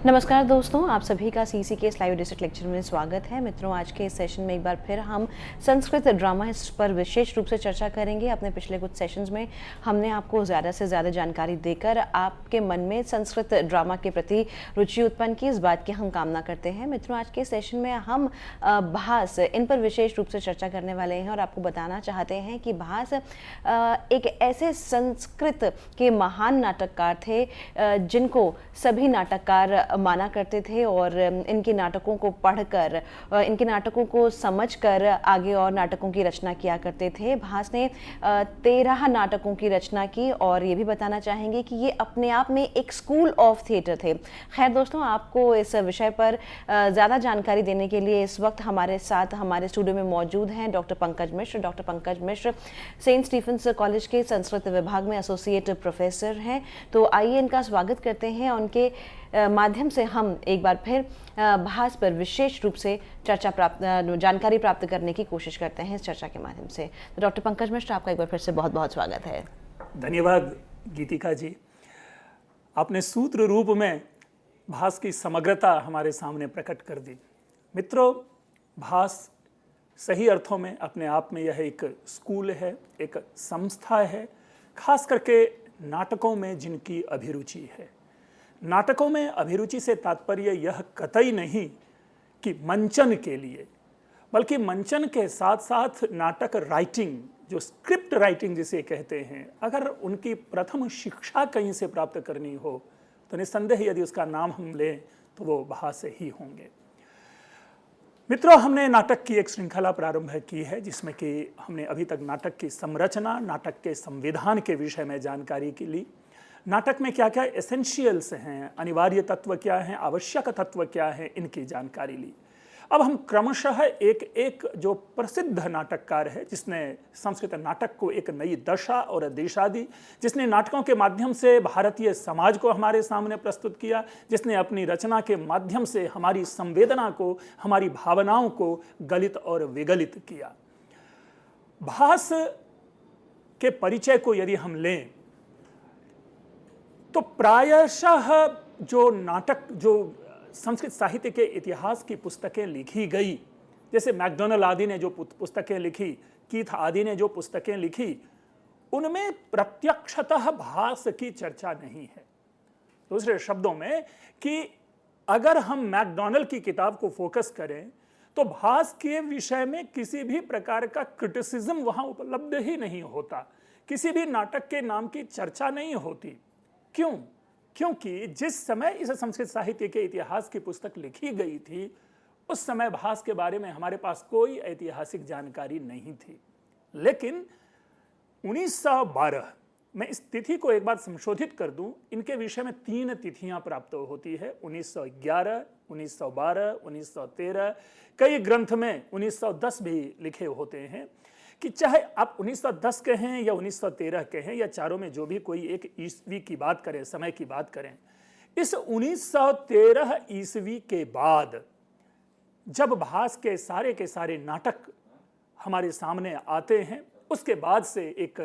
नमस्कार दोस्तों, आप सभी का सीसी के लाइव डिजिटल लेक्चर में स्वागत है। मित्रों, आज के इस सेशन में एक बार फिर हम संस्कृत ड्रामा इस पर विशेष रूप से चर्चा करेंगे। अपने पिछले कुछ सेशंस में हमने आपको ज़्यादा से ज़्यादा जानकारी देकर आपके मन में संस्कृत ड्रामा के प्रति रुचि उत्पन्न की, इस बात की हम कामना करते हैं। मित्रों, आज के सेशन में हम भास इन पर विशेष रूप से चर्चा करने वाले हैं और आपको बताना चाहते हैं कि भास एक ऐसे संस्कृत के महान नाटककार थे जिनको सभी नाटककार माना करते थे और इनके नाटकों को पढ़कर, इनके नाटकों को समझकर आगे और नाटकों की रचना किया करते थे। भास ने 13 नाटकों की रचना की और ये भी बताना चाहेंगे कि ये अपने आप में एक स्कूल ऑफ थिएटर थे। खैर दोस्तों, आपको इस विषय पर ज़्यादा जानकारी देने के लिए इस वक्त हमारे साथ हमारे स्टूडियो में मौजूद हैं डॉक्टर पंकज मिश्र। डॉक्टर पंकज मिश्र सेंट स्टीफेंस कॉलेज के संस्कृत विभाग में एसोसिएट प्रोफेसर हैं। तो आइए इनका स्वागत करते हैं। उनके माध्यम से हम एक बार फिर भास पर विशेष रूप से जानकारी प्राप्त करने की कोशिश करते हैं इस चर्चा के माध्यम से। तो डॉक्टर पंकज मिश्र, आपका एक बार फिर से बहुत बहुत स्वागत है। धन्यवाद गीतिका जी। आपने सूत्र रूप में भास की समग्रता हमारे सामने प्रकट कर दी। मित्रों, भास सही अर्थों में अपने आप में यह एक स्कूल है, एक संस्था है, खास करके नाटकों में जिनकी अभिरुचि है। नाटकों में अभिरुचि से तात्पर्य यह कतई नहीं कि मंचन के लिए, बल्कि मंचन के साथ साथ नाटक राइटिंग, जो स्क्रिप्ट राइटिंग जिसे कहते हैं, अगर उनकी प्रथम शिक्षा कहीं से प्राप्त करनी हो तो निस्संदेह यदि उसका नाम हम लें तो वो भास ही होंगे। मित्रों, हमने नाटक की एक श्रृंखला प्रारंभ की है जिसमें कि हमने अभी तक नाटक की संरचना, नाटक के संविधान के विषय में जानकारी की ली। नाटक में क्या क्या एसेंशियल्स हैं, अनिवार्य तत्व क्या हैं, आवश्यक तत्व क्या हैं, इनकी जानकारी ली। अब हम क्रमशः एक एक जो प्रसिद्ध नाटककार है, जिसने संस्कृत नाटक को एक नई दशा और दिशा दी, जिसने नाटकों के माध्यम से भारतीय समाज को हमारे सामने प्रस्तुत किया, जिसने अपनी रचना के माध्यम से हमारी संवेदना को, हमारी भावनाओं को गलित और विगलित किया। भास के परिचय को यदि हम लें तो प्रायशः जो नाटक, जो संस्कृत साहित्य के इतिहास की पुस्तकें लिखी गई, जैसे मैकडोनल आदि ने जो पुस्तकें लिखी, कीथ आदि ने जो पुस्तकें लिखी, उनमें प्रत्यक्षतः भास की चर्चा नहीं है। दूसरे शब्दों में कि अगर हम मैकडोनल की किताब को फोकस करें तो भास के विषय में किसी भी प्रकार का क्रिटिसिज्म वहां उपलब्ध ही नहीं होता, किसी भी नाटक के नाम की चर्चा नहीं होती। क्यों? क्योंकि जिस समय इस संस्कृत साहित्य के इतिहास की पुस्तक लिखी गई थी, उस समय भास के बारे में हमारे पास कोई ऐतिहासिक जानकारी नहीं थी। लेकिन 1912 में इस तिथि को एक बार संशोधित कर दूं, इनके विषय में 3 तिथियां प्राप्त होती है। 1911, 1912, 1913, कई ग्रंथ में 1910 भी लिखे होते हैं कि चाहे आप 1910 कहें या 1913 कहें या चारों में जो भी कोई एक ईस्वी की बात करें, समय की बात करें, इस 1913 ईस्वी के बाद जब भास के सारे नाटक हमारे सामने आते हैं, उसके बाद से एक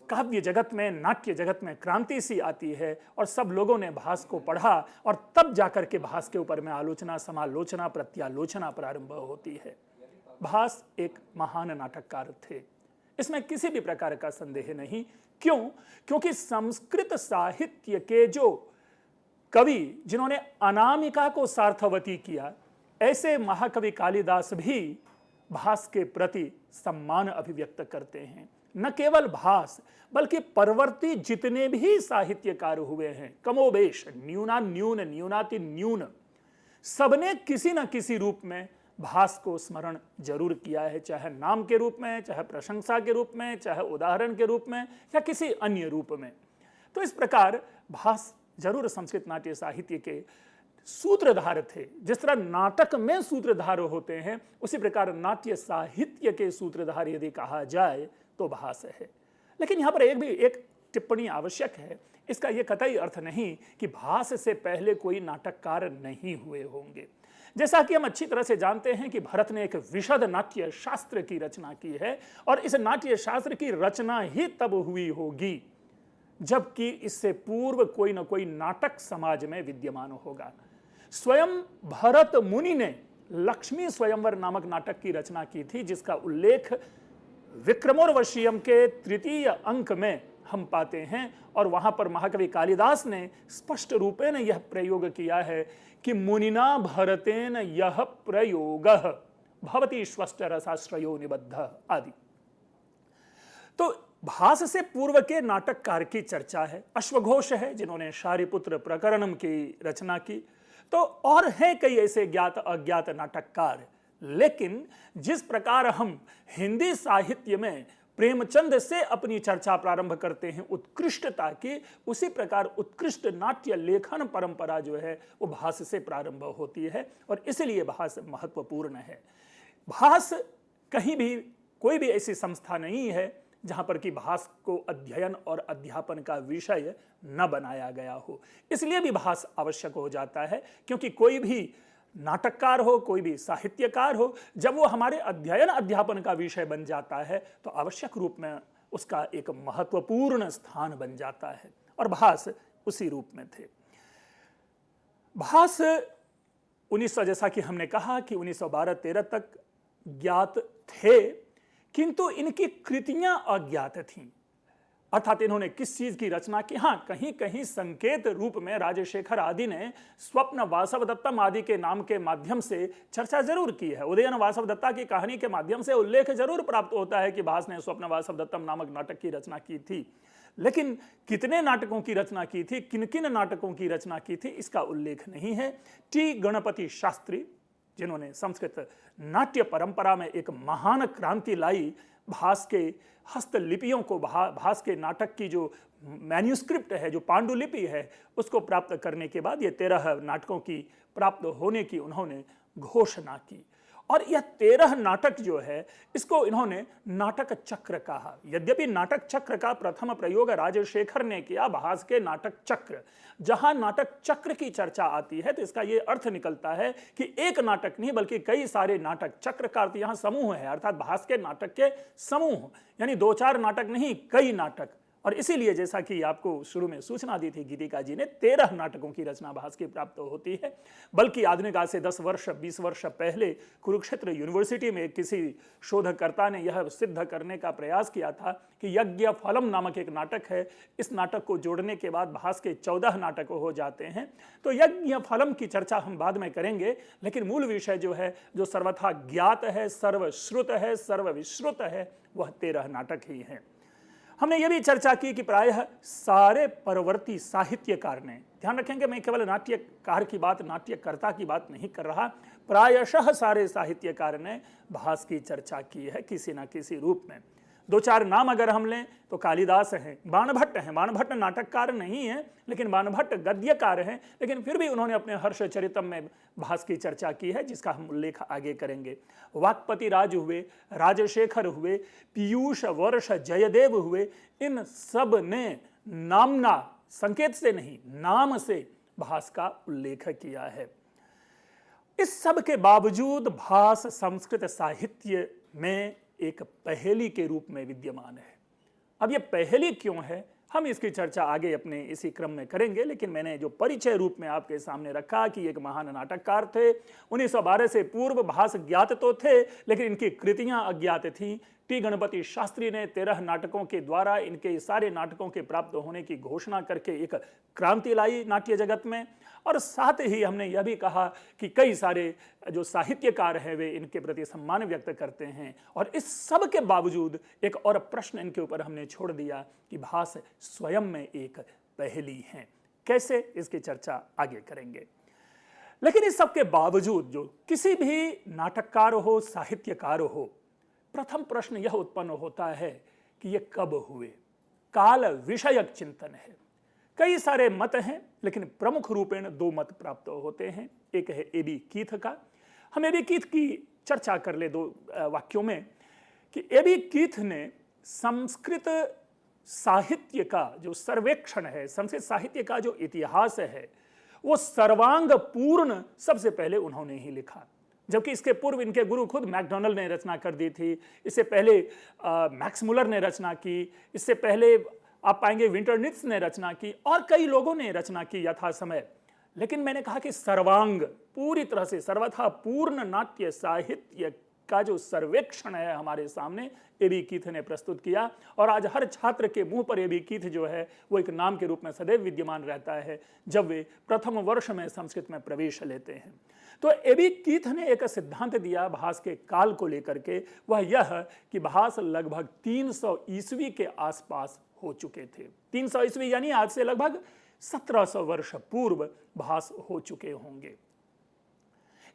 काव्य जगत में, नाट्य जगत में क्रांति सी आती है और सब लोगों ने भास को पढ़ा और तब जाकर के भास के ऊपर में आलोचना, समालोचना, प्रत्यालोचना प्रारंभ होती है। भास एक महान नाटककार थे, इसमें किसी भी प्रकार का संदेह नहीं। क्यों? क्योंकि संस्कृत साहित्य के जो कवि जिन्होंने अनामिका को सार्थवती किया, ऐसे महाकवि कालिदास भी भास के प्रति सम्मान अभिव्यक्त करते हैं। न केवल भास बल्कि परवर्ती जितने भी साहित्यकार हुए हैं, कमोबेश, न्यूनान्यून, न्यूनातिन्यून, सबने किसी न किसी रूप में भास को स्मरण जरूर किया है, चाहे नाम के रूप में, चाहे प्रशंसा के रूप में, चाहे उदाहरण के रूप में या किसी अन्य रूप में। तो इस प्रकार भास जरूर संस्कृत नाट्य साहित्य के सूत्रधार थे। जिस तरह नाटक में सूत्रधार होते हैं, उसी प्रकार नाट्य साहित्य के सूत्रधार यदि कहा जाए तो भास है। लेकिन यहां पर एक टिप्पणी आवश्यक है, इसका यह कतई अर्थ नहीं कि भास से पहले कोई नाटककार नहीं हुए होंगे। जैसा कि हम अच्छी तरह से जानते हैं कि भरत ने एक विशद नाट्य शास्त्र की रचना की है और इस नाट्य शास्त्र की रचना ही तब हुई होगी जबकि इससे पूर्व कोई न कोई नाटक समाज में विद्यमान होगा। स्वयं भरत मुनि ने लक्ष्मी स्वयंवर नामक नाटक की रचना की थी, जिसका उल्लेख विक्रमोर्वशीयम के तृतीय अंक में हम पाते हैं और वहां पर महाकवि कालिदास ने स्पष्ट रूपेण यह प्रयोग किया है कि मुनिना भरतेन यह प्रयोगः भवति स्वस्त रसाश्रयो निबद्ध आदि। तो भास से पूर्व के नाटककार की चर्चा है। अश्वघोष है जिन्होंने शारिपुत्र प्रकरणम की रचना की। तो और हैं कई ऐसे ज्ञात अज्ञात नाटककार, लेकिन जिस प्रकार हम हिंदी साहित्य में प्रेमचंद से अपनी चर्चा प्रारंभ करते हैं उत्कृष्टता की, उसी प्रकार उत्कृष्ट नाट्य लेखन परंपरा जो है वो भास से प्रारंभ होती है और इसलिए भास महत्वपूर्ण है। भास कहीं भी कोई भी ऐसी संस्था नहीं है जहां पर कि भास को अध्ययन और अध्यापन का विषय न बनाया गया हो। इसलिए भी भास आवश्यक हो जाता है, क्योंकि कोई भी नाटककार हो, कोई भी साहित्यकार हो, जब वो हमारे अध्ययन अध्यापन का विषय बन जाता है तो आवश्यक रूप में उसका एक महत्वपूर्ण स्थान बन जाता है और भास उसी रूप में थे। भास 1900 जैसा कि हमने कहा कि 1912-13 तक ज्ञात थे, किंतु इनकी कृतियां अज्ञात थीं। अर्थात इन्होंने किस चीज की रचना की, हाँ कहीं कहीं संकेत रूप में राजशेखर आदि ने स्वप्न वासवदत्तम आदि के नाम के माध्यम से चर्चा जरूर की है। उदयन वासवदत्ता की कहानी के माध्यम से उल्लेख जरूर प्राप्त होता है कि भास ने स्वप्न वासवदत्तम नामक नाटक की रचना की थी, लेकिन कितने नाटकों की रचना की थी, किन किन नाटकों की रचना की थी, इसका उल्लेख नहीं है। टी गणपति शास्त्री जिन्होंने संस्कृत नाट्य परंपरा में एक महान क्रांति लाई, भास के हस्तलिपियों को, भास के नाटक की जो मैन्यूस्क्रिप्ट है, जो पांडुलिपि है, उसको प्राप्त करने के बाद ये 13 नाटकों की प्राप्त होने की उन्होंने घोषणा की। और यह 13 नाटक जो है इसको इन्होंने नाटक चक्र कहा। यद्यपि नाटक चक्र का प्रथम प्रयोग राजशेखर ने किया, भास के नाटक चक्र। जहां नाटक चक्र की चर्चा आती है तो इसका यह अर्थ निकलता है कि एक नाटक नहीं बल्कि कई सारे नाटक चक्र का अर्थ यहां समूह है, अर्थात भास के नाटक के समूह, यानी 2-4 नाटक नहीं, कई नाटक। और इसीलिए जैसा कि आपको शुरू में सूचना दी थी गीतिका जी ने, 13 नाटकों की रचना भास की प्राप्त होती है। बल्कि आधुनिक आज से 10 वर्ष 20 वर्ष पहले कुरुक्षेत्र यूनिवर्सिटी में किसी शोधकर्ता ने यह सिद्ध करने का प्रयास किया था कि यज्ञ फलम नामक एक नाटक है, इस नाटक को जोड़ने के बाद भास के 14 नाटक हो जाते हैं। तो यज्ञ फलम की चर्चा हम बाद में करेंगे, लेकिन मूल विषय जो है, जो सर्वथा ज्ञात है, सर्वश्रुत है, सर्वविश्रुत है, वह 13 नाटक ही हैं। हमने यह भी चर्चा की कि प्रायः सारे परवर्ती साहित्यकार ने, ध्यान रखेंगे मैं केवल नाट्यकार की बात, नाट्यकर्ता की बात नहीं कर रहा, प्रायशः सारे साहित्यकार ने भास की चर्चा की है किसी न किसी रूप में। 2-4 नाम अगर हम लें तो कालिदास हैं, बाणभट्ट हैं। बाणभट्ट नाटककार नहीं है, लेकिन बाणभट्ट गद्यकार हैं, लेकिन फिर भी उन्होंने अपने हर्षचरितम में भास की चर्चा की है, जिसका हम उल्लेख आगे करेंगे। वाक्पति राज हुए, राजशेखर हुए, पीयूष वर्ष जयदेव हुए, इन सब ने नामना, संकेत से नहीं नाम से भास का उल्लेख किया है। इस सब के बावजूद भास संस्कृत साहित्य में एक पहेली के रूप में विद्यमान है। अब यह पहेली क्यों है, हम इसकी चर्चा आगे अपने इसी क्रम में करेंगे, लेकिन मैंने जो परिचय रूप में आपके सामने रखा कि एक महान नाटककार थे। 1912 से पूर्व भास ज्ञात तो थे, लेकिन इनकी कृतियां अज्ञात थीं। टी गणपति शास्त्री ने 13 नाटकों के द्वारा इनके सारे नाटकों के प्राप्त होने की घोषणा करके एक क्रांति लाई नाट्य जगत में। और साथ ही हमने यह भी कहा कि कई सारे जो साहित्यकार हैं वे इनके प्रति सम्मान व्यक्त करते हैं। और इस सब के बावजूद एक और प्रश्न इनके ऊपर हमने छोड़ दिया कि भास स्वयं में एक पहेली हैं। कैसे, इसकी चर्चा आगे करेंगे। लेकिन इस सब के बावजूद जो किसी भी नाटककार हो, साहित्यकार हो, प्रथम प्रश्न यह उत्पन्न होता है कि यह कब हुए। काल विषयक चिंतन है। कई सारे मत हैं, लेकिन प्रमुख रूपेण 2 मत प्राप्त होते हैं। एक है ए बी कीथ का। हम ए बी कीथ की चर्चा कर ले 2 वाक्यों में कि ए बी कीथ ने संस्कृत साहित्य का जो सर्वेक्षण है, संस्कृत साहित्य का जो इतिहास है, वो सर्वांग पूर्ण सबसे पहले उन्होंने ही लिखा। जबकि इसके पूर्व इनके गुरु खुद मैकडोनल्ड ने रचना कर दी थी, इससे पहले मैक्स मुलर ने रचना की, इससे पहले आप पाएंगे विंटरनित्ज ने रचना की और कई लोगों ने रचना की यथा समय। लेकिन मैंने कहा कि सर्वांग पूरी तरह से सर्वथा पूर्ण नाट्य साहित्य का जो सर्वेक्षण है हमारे सामने ए.बी. कीथ ने प्रस्तुत किया। और आज हर छात्र के मुंह पर ए.बी. कीथ जो है वो एक नाम के रूप में सदैव विद्यमान रहता है जब वे प्रथम वर्ष में संस्कृत में प्रवेश लेते हैं। तो ए.बी. कीथ ने एक सिद्धांत दिया भास के काल को लेकर के, वह यह कि भास लगभग 300 ईस्वी के आसपास हो चुके थे। 300 ईस्वी यानी आज से लगभग 1700 वर्ष पूर्व भास हो चुके होंगे।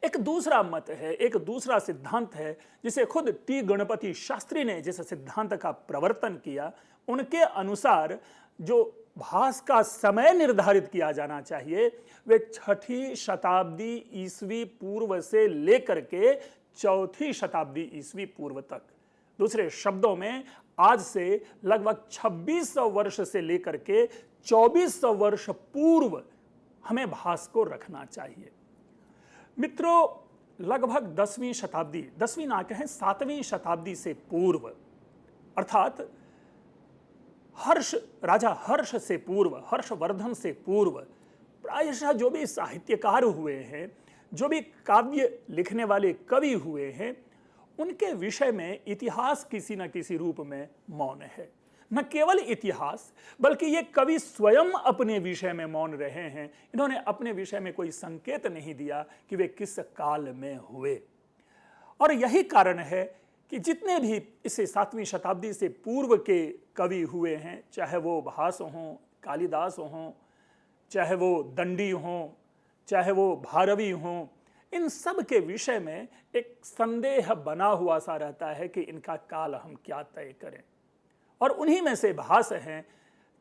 एक दूसरा मत है, एक दूसरा सिद्धांत है जिसे खुद टी गणपति शास्त्री ने जिस सिद्धांत का प्रवर्तन किया, उनके अनुसार जो भास का समय निर्धारित किया जाना चाहिए वे 6ठी शताब्दी ईस्वी पूर्व से लेकर के 4थी शताब्दी ईस्वी पूर्व तक। दूसरे शब्दों में आज से लगभग 2600 वर्ष से लेकर के 2400 वर्ष पूर्व हमें भास को रखना चाहिए। मित्रों, लगभग 10वीं शताब्दी, 10वीं ना कहें 7वीं शताब्दी से पूर्व, अर्थात राजा हर्ष से पूर्व, हर्षवर्धन से पूर्व प्रायशः जो भी साहित्यकार हुए हैं, जो भी काव्य लिखने वाले कवि हुए हैं, उनके विषय में इतिहास किसी न किसी रूप में मौन है। न केवल इतिहास बल्कि ये कवि स्वयं अपने विषय में मौन रहे हैं। इन्होंने अपने विषय में कोई संकेत नहीं दिया कि वे किस काल में हुए। और यही कारण है कि जितने भी इससे 7वीं शताब्दी से पूर्व के कवि हुए हैं, चाहे वो भास हों, कालिदास हों, चाहे वो दंडी हों, चाहे वो भारवी हों, इन सब के विषय में एक संदेह बना हुआ सा रहता है कि इनका काल हम क्या तय करें। और उन्हीं में से भास हैं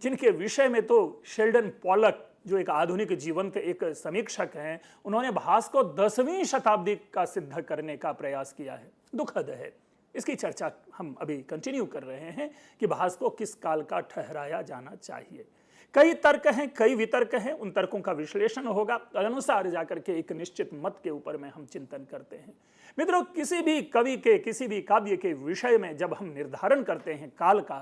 जिनके विषय में तो शेल्डन पॉलक जो एक आधुनिक जीवंत एक समीक्षक हैं, उन्होंने भास को 10वीं शताब्दी का सिद्ध करने का प्रयास किया है। दुखद है। इसकी चर्चा हम अभी कंटिन्यू कर रहे हैं कि भास को किस काल का ठहराया जाना चाहिए। कई तर्क हैं, कई वितर्क हैं, उन तर्कों का विश्लेषण होगा, तदनुसार जाकर के एक निश्चित मत के ऊपर में हम चिंतन करते हैं। मित्रों, किसी भी कवि के, किसी भी काव्य के विषय में जब हम निर्धारण करते हैं काल का,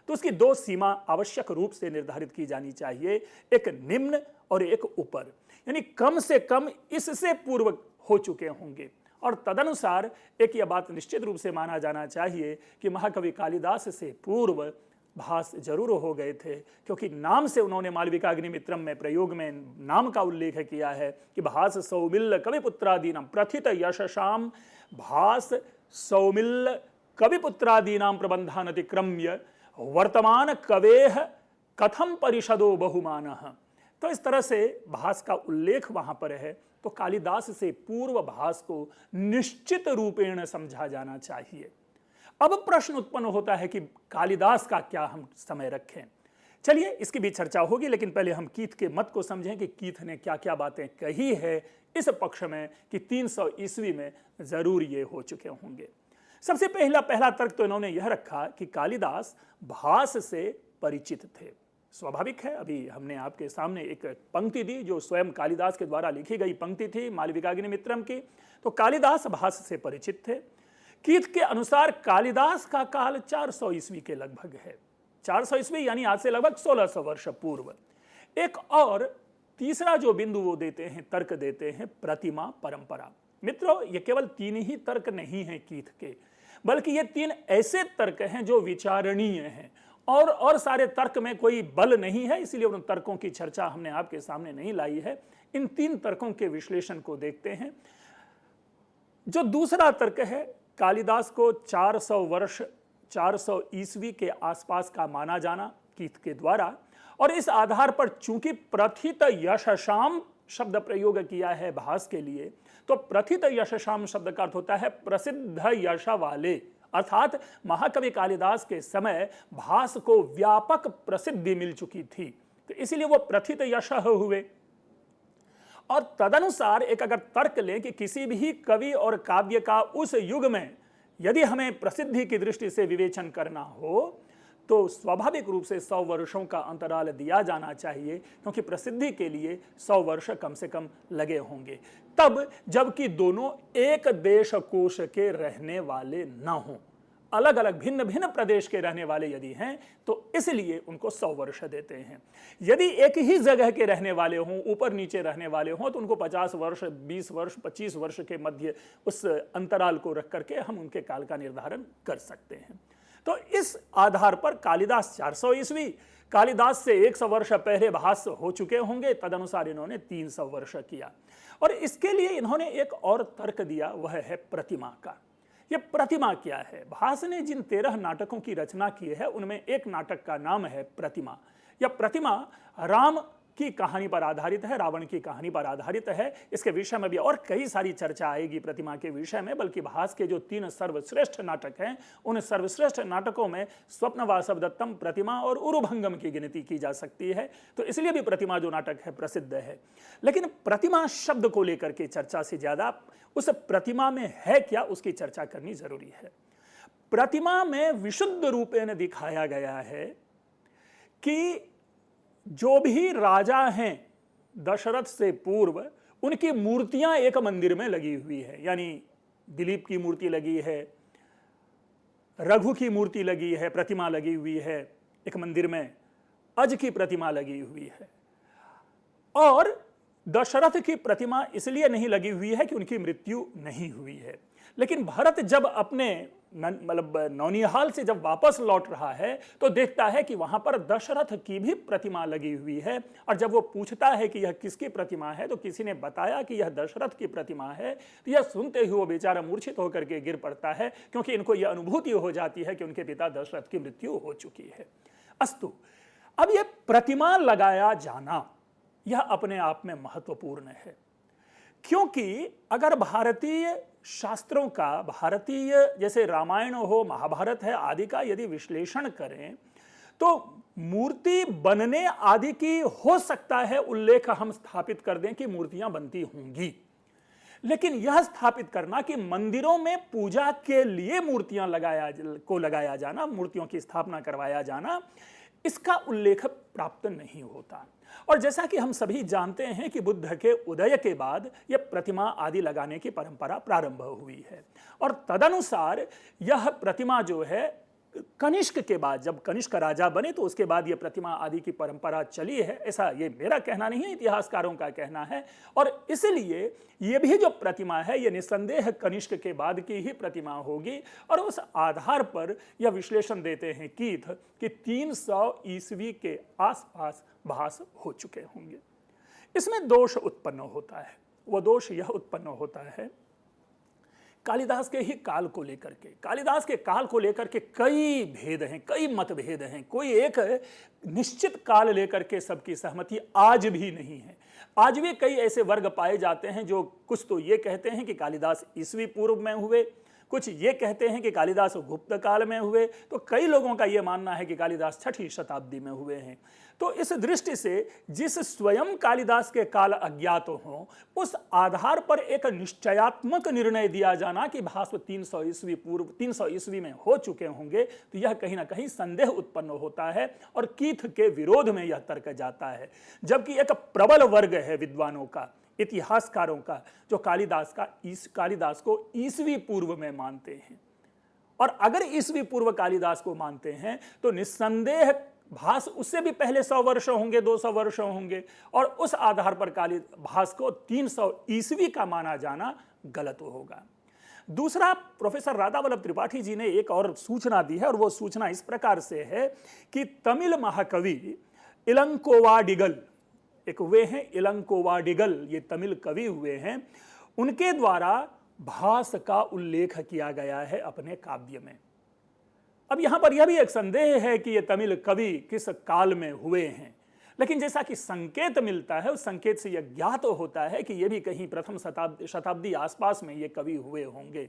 तो उसकी 2 सीमा आवश्यक रूप से निर्धारित की जानी चाहिए, एक निम्न और एक ऊपर, यानी कम से कम इससे पूर्व हो चुके होंगे। और तदनुसार एक यह बात निश्चित रूप से माना जाना चाहिए कि महाकवि कालिदास से पूर्व भास जरूर हो गए थे, क्योंकि नाम से उन्होंने मालविकाग्निमित्रम में प्रयोग में नाम का उल्लेख किया है कि भास सौमिल्ल कविपुत्रादीनां प्रथित यशसाम भास सौमिल्ल कविपुत्रादीनां प्रबंधान अतिक्रम्य वर्तमान कवेह कथम परिषदो बहुमानः। तो इस तरह से भास का उल्लेख वहां पर है। तो कालिदास से पूर्व भास को निश्चित रूपेण समझा जाना चाहिए। अब प्रश्न उत्पन्न होता है कि कालिदास का क्या हम समय रखें। चलिए इसकी भी चर्चा होगी, लेकिन पहले हम कीथ के मत को समझें कि कीथ ने क्या क्या बातें कही है इस पक्ष में कि 300 ईस्वी में जरूर ये हो चुके होंगे। सबसे पहला तर्क तो इन्होंने यह रखा कि कालिदास भास से परिचित थे। स्वाभाविक है, अभी हमने आपके सामने एक पंक्ति दी जो स्वयं कालिदास के द्वारा लिखी गई पंक्ति थी मालविकाग्निमित्रम की। तो कालिदास भास से परिचित थे। कीथ के अनुसार कालिदास का काल 400 ईस्वी के लगभग है। 400 ईस्वी यानी आज से लगभग 1600 वर्ष पूर्व। एक और तीसरा जो बिंदु वो देते हैं, तर्क देते हैं, प्रतिमा परंपरा। मित्रों, ये केवल 3 ही तर्क नहीं हैं कीथ के, बल्कि ये 3 ऐसे तर्क हैं जो विचारणीय हैं और सारे तर्क में कोई बल नहीं है, इसलिए उन तर्कों की चर्चा हमने आपके सामने नहीं लाई है। इन 3 तर्कों के विश्लेषण को देखते हैं। जो दूसरा तर्क है, कालिदास को 400 ईस्वी के आसपास का माना जाना कीथ के द्वारा, और इस आधार पर चूंकि प्रथित यशसाम शब्द प्रयोग किया है भास के लिए, तो प्रथित यशसाम शब्द का अर्थ होता है प्रसिद्ध यश वाले, अर्थात महाकवि कालिदास के समय भास को व्यापक प्रसिद्धि मिल चुकी थी, तो इसीलिए वो प्रथित यश हुए। और तदनुसार एक अगर तर्क लें कि किसी भी कवि और काव्य का उस युग में यदि हमें प्रसिद्धि की दृष्टि से विवेचन करना हो, तो स्वाभाविक रूप से 100 वर्षों का अंतराल दिया जाना चाहिए, क्योंकि प्रसिद्धि के लिए 100 वर्ष कम से कम लगे होंगे, तब जबकि दोनों एक देश कोश के रहने वाले न हों। अलग अलग भिन्न भिन्न प्रदेश के रहने वाले यदि हैं तो इसलिए उनको 100 वर्ष देते हैं। यदि एक ही जगह के रहने वाले हों, ऊपर नीचे रहने वाले हों, तो उनको 50 वर्ष, 20 वर्ष, 25 वर्ष के मध्य उस अंतराल को रख करके हम उनके काल का निर्धारण कर सकते हैं। तो इस आधार पर कालिदास 400 ईस्वी, कालिदास से 100 वर्ष पहले भास हो चुके होंगे, तदनुसार इन्होंने 300 वर्ष किया। और इसके लिए इन्होंने एक और तर्क दिया, वह है प्रतिमा का। यह प्रतिमा क्या है? भास ने जिन 13 नाटकों की रचना की है उनमें एक नाटक का नाम है प्रतिमा। यह प्रतिमा राम की कहानी पर आधारित है, रावण की कहानी पर आधारित है। इसके विषय में भी और कई सारी चर्चा आएगी प्रतिमा के विषय में, बल्कि भास के जो 3 सर्वश्रेष्ठ नाटक हैं उन सर्वश्रेष्ठ नाटकों में स्वप्न वासवदत्तम, प्रतिमा और उरुभंगम की गिनती की जा सकती है। तो इसलिए भी प्रतिमा जो नाटक है प्रसिद्ध है। लेकिन प्रतिमा शब्द को लेकर के चर्चा से ज्यादा उस प्रतिमा में है क्या, उसकी चर्चा करनी जरूरी है। प्रतिमा में विशुद्ध रूपेण दिखाया गया है कि जो भी राजा हैं दशरथ से पूर्व, उनकी मूर्तियां एक मंदिर में लगी हुई है। यानी दिलीप की मूर्ति लगी है, रघु की मूर्ति लगी है, प्रतिमा लगी हुई है एक मंदिर में, अज की प्रतिमा लगी हुई है। और दशरथ की प्रतिमा इसलिए नहीं लगी हुई है कि उनकी मृत्यु नहीं हुई है। लेकिन भरत जब अपने मतलब नौनिहाल से जब वापस लौट रहा है तो देखता है कि वहां पर दशरथ की भी प्रतिमा लगी हुई है। और जब वो पूछता है कि यह किसकी प्रतिमा है तो किसी ने बताया कि यह दशरथ की प्रतिमा है। तो यह सुनते ही वो बेचारा मूर्छित होकर के गिर पड़ता है, क्योंकि इनको यह अनुभूति हो जाती है कि उनके पिता दशरथ की मृत्यु हो चुकी है। अस्तु, अब यह प्रतिमा लगाया जाना यह अपने आप में महत्वपूर्ण है, क्योंकि अगर भारतीय शास्त्रों का, भारतीय जैसे रामायण हो, महाभारत है आदि का यदि विश्लेषण करें तो मूर्ति बनने आदि की हो सकता है उल्लेख हम स्थापित कर दें कि मूर्तियां बनती होंगी। लेकिन यह स्थापित करना कि मंदिरों में पूजा के लिए मूर्तियां लगाया जाना, मूर्तियों की स्थापना करवाया जाना, इसका उल्लेख प्राप्त नहीं होता। और जैसा कि हम सभी जानते हैं कि बुद्ध के उदय के बाद यह प्रतिमा आदि लगाने की परंपरा प्रारंभ हुई है। और तदनुसार यह प्रतिमा जो है कनिष्क के बाद, जब कनिष्क राजा बने तो उसके बाद यह प्रतिमा आदि की परंपरा चली है। ऐसा ये मेरा कहना नहीं है, इतिहासकारों का कहना है। और इसलिए ये भी जो प्रतिमा है ये निस्संदेह कनिष्क के बाद की ही प्रतिमा होगी। और उस आधार पर यह विश्लेषण देते हैं कीथ कि 300 ईस्वी के आसपास भास हो चुके होंगे। इसमें दोष उत्पन्न होता है। वह दोष यह उत्पन्न होता है कालिदास के ही काल को लेकर के। कालिदास के काल को लेकर के कई भेद हैं, कई मतभेद हैं। कोई एक निश्चित काल लेकर के सबकी सहमति आज भी नहीं है। आज भी कई ऐसे वर्ग पाए जाते हैं जो कुछ तो ये कहते हैं कि कालिदास ईस्वी पूर्व में हुए, कुछ ये कहते हैं कि कालिदास गुप्त काल में हुए, तो कई लोगों का ये मानना है कि कालिदास 6ठी शताब्दी में हुए हैं। तो इस दृष्टि से जिस स्वयं कालिदास के काल अज्ञात हो, उस आधार पर एक निश्चयात्मक निर्णय दिया जाना कि भास्व 300 ईस्वी पूर्व, 300 ईस्वी में हो चुके होंगे, तो यह कहीं ना कहीं संदेह उत्पन्न होता है और कीथ के विरोध में यह तर्क जाता है। जबकि एक प्रबल वर्ग है विद्वानों का, इतिहासकारों का, जो कालिदास को ईस्वी पूर्व में मानते हैं। और अगर ईस्वी पूर्व कालिदास को मानते हैं तो निस्संदेह भास उससे भी पहले 100 वर्ष होंगे, 200 वर्ष होंगे। और उस आधार पर भास को 300 ईस्वी का माना जाना गलत होगा। दूसरा, प्रोफेसर राधावल्लभ त्रिपाठी जी ने एक और सूचना दी है, और वो सूचना इस प्रकार से है कि तमिल महाकवि इलंकोवाडिगल, एक वे हैं इलंकोवाडिगल, ये तमिल कवि हुए हैं, उनके द्वारा भास का उल्लेख किया गया है अपने काव्य में। अब यहां पर यह भी एक संदेह है कि ये तमिल कवि किस काल में हुए हैं, लेकिन जैसा कि संकेत मिलता है उस संकेत से यह ज्ञात होता है कि यह भी कहीं प्रथम शताब्दी आसपास में ये कवि हुए होंगे।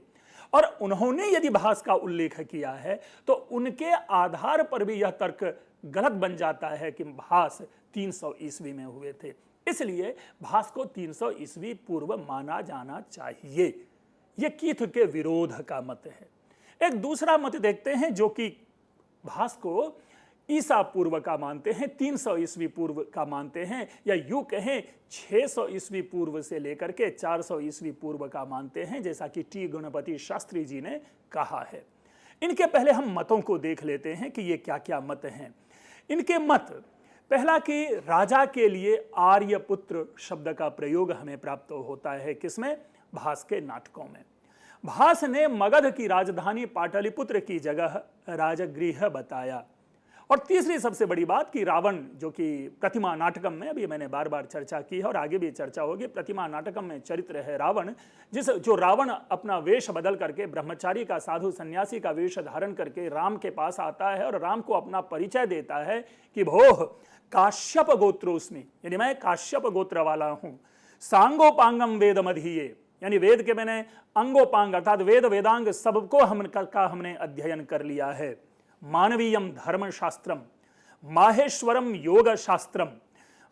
और उन्होंने यदि भास का उल्लेख किया है तो उनके आधार पर भी यह तर्क गलत बन जाता है कि भास 300 ईस्वी में हुए थे। इसलिए भास को 300 ईस्वी पूर्व माना जाना चाहिए। यह कीथ के विरोध का मत है। एक दूसरा मत देखते हैं जो कि भास को ईसा पूर्व का मानते हैं, 300 ईस्वी पूर्व का मानते हैं, या यूं कहें 600 ईस्वी पूर्व से लेकर के 400 ईस्वी पूर्व का मानते हैं, जैसा कि टी गणपति शास्त्री जी ने कहा है। इनके पहले हम मतों को देख लेते हैं कि ये क्या क्या मत हैं। इनके मत, पहला कि राजा के लिए आर्यपुत्र शब्द का प्रयोग हमें प्राप्त होता है किसमें? भास के नाटकों में। भास ने मगध की राजधानी पाटलिपुत्र की जगह राजगृह बताया। और तीसरी सबसे बड़ी बात कि रावण, जो कि प्रतिमा नाटकम में अभी मैंने बार बार चर्चा की है और आगे भी चर्चा होगी, प्रतिमा नाटकम में चरित्र है रावण, जो रावण अपना वेश बदल करके ब्रह्मचारी का, साधु सन्यासी का वेश धारण करके राम के पास आता है और राम को अपना परिचय देता है कि भोह काश्यप गोत्रोस्मि, यानी मैं काश्यप गोत्र वाला हूं, सांगोपांगम वेद मधीये, यानी वेद के मैंने अंगोपांग अर्थात वेद वेदांग सबको हमने अध्ययन कर लिया है। मानवीयम धर्म शास्त्रम, माहेश्वरम योग शास्त्रम,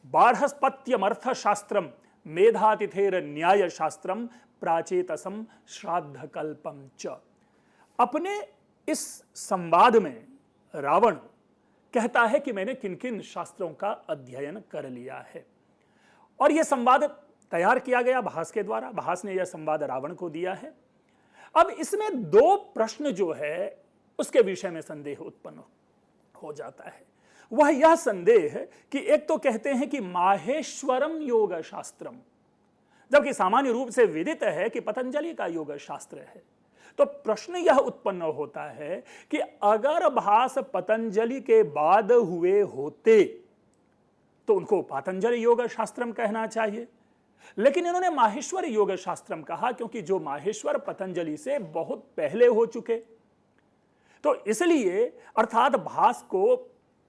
बाढ़स्पत्यमर्थ शास्त्रम, मेधातिथेर न्याय शास्त्रम, प्राचेतसम श्राद्ध कल्पम च। अपने इस संवाद में रावण कहता है कि मैंने किन किन शास्त्रों का अध्ययन कर लिया है, और यह संवाद तैयार किया गया भास के द्वारा। भास ने यह संवाद रावण को दिया है। अब इसमें दो प्रश्न जो है उसके विषय में संदेह उत्पन्न हो जाता है। वह यह संदेह कि एक तो कहते हैं कि माहेश्वरम योग शास्त्रम, जबकि सामान्य रूप से विदित है कि पतंजलि का योग शास्त्र है। तो प्रश्न यह उत्पन्न होता है कि अगर भास पतंजलि के बाद हुए होते तो उनको पतंजलि योग शास्त्रम कहना चाहिए, लेकिन इन्होंने माहेश्वर योग शास्त्रम कहा, क्योंकि जो माहेश्वर पतंजलि से बहुत पहले हो चुके। तो इसलिए अर्थात भास को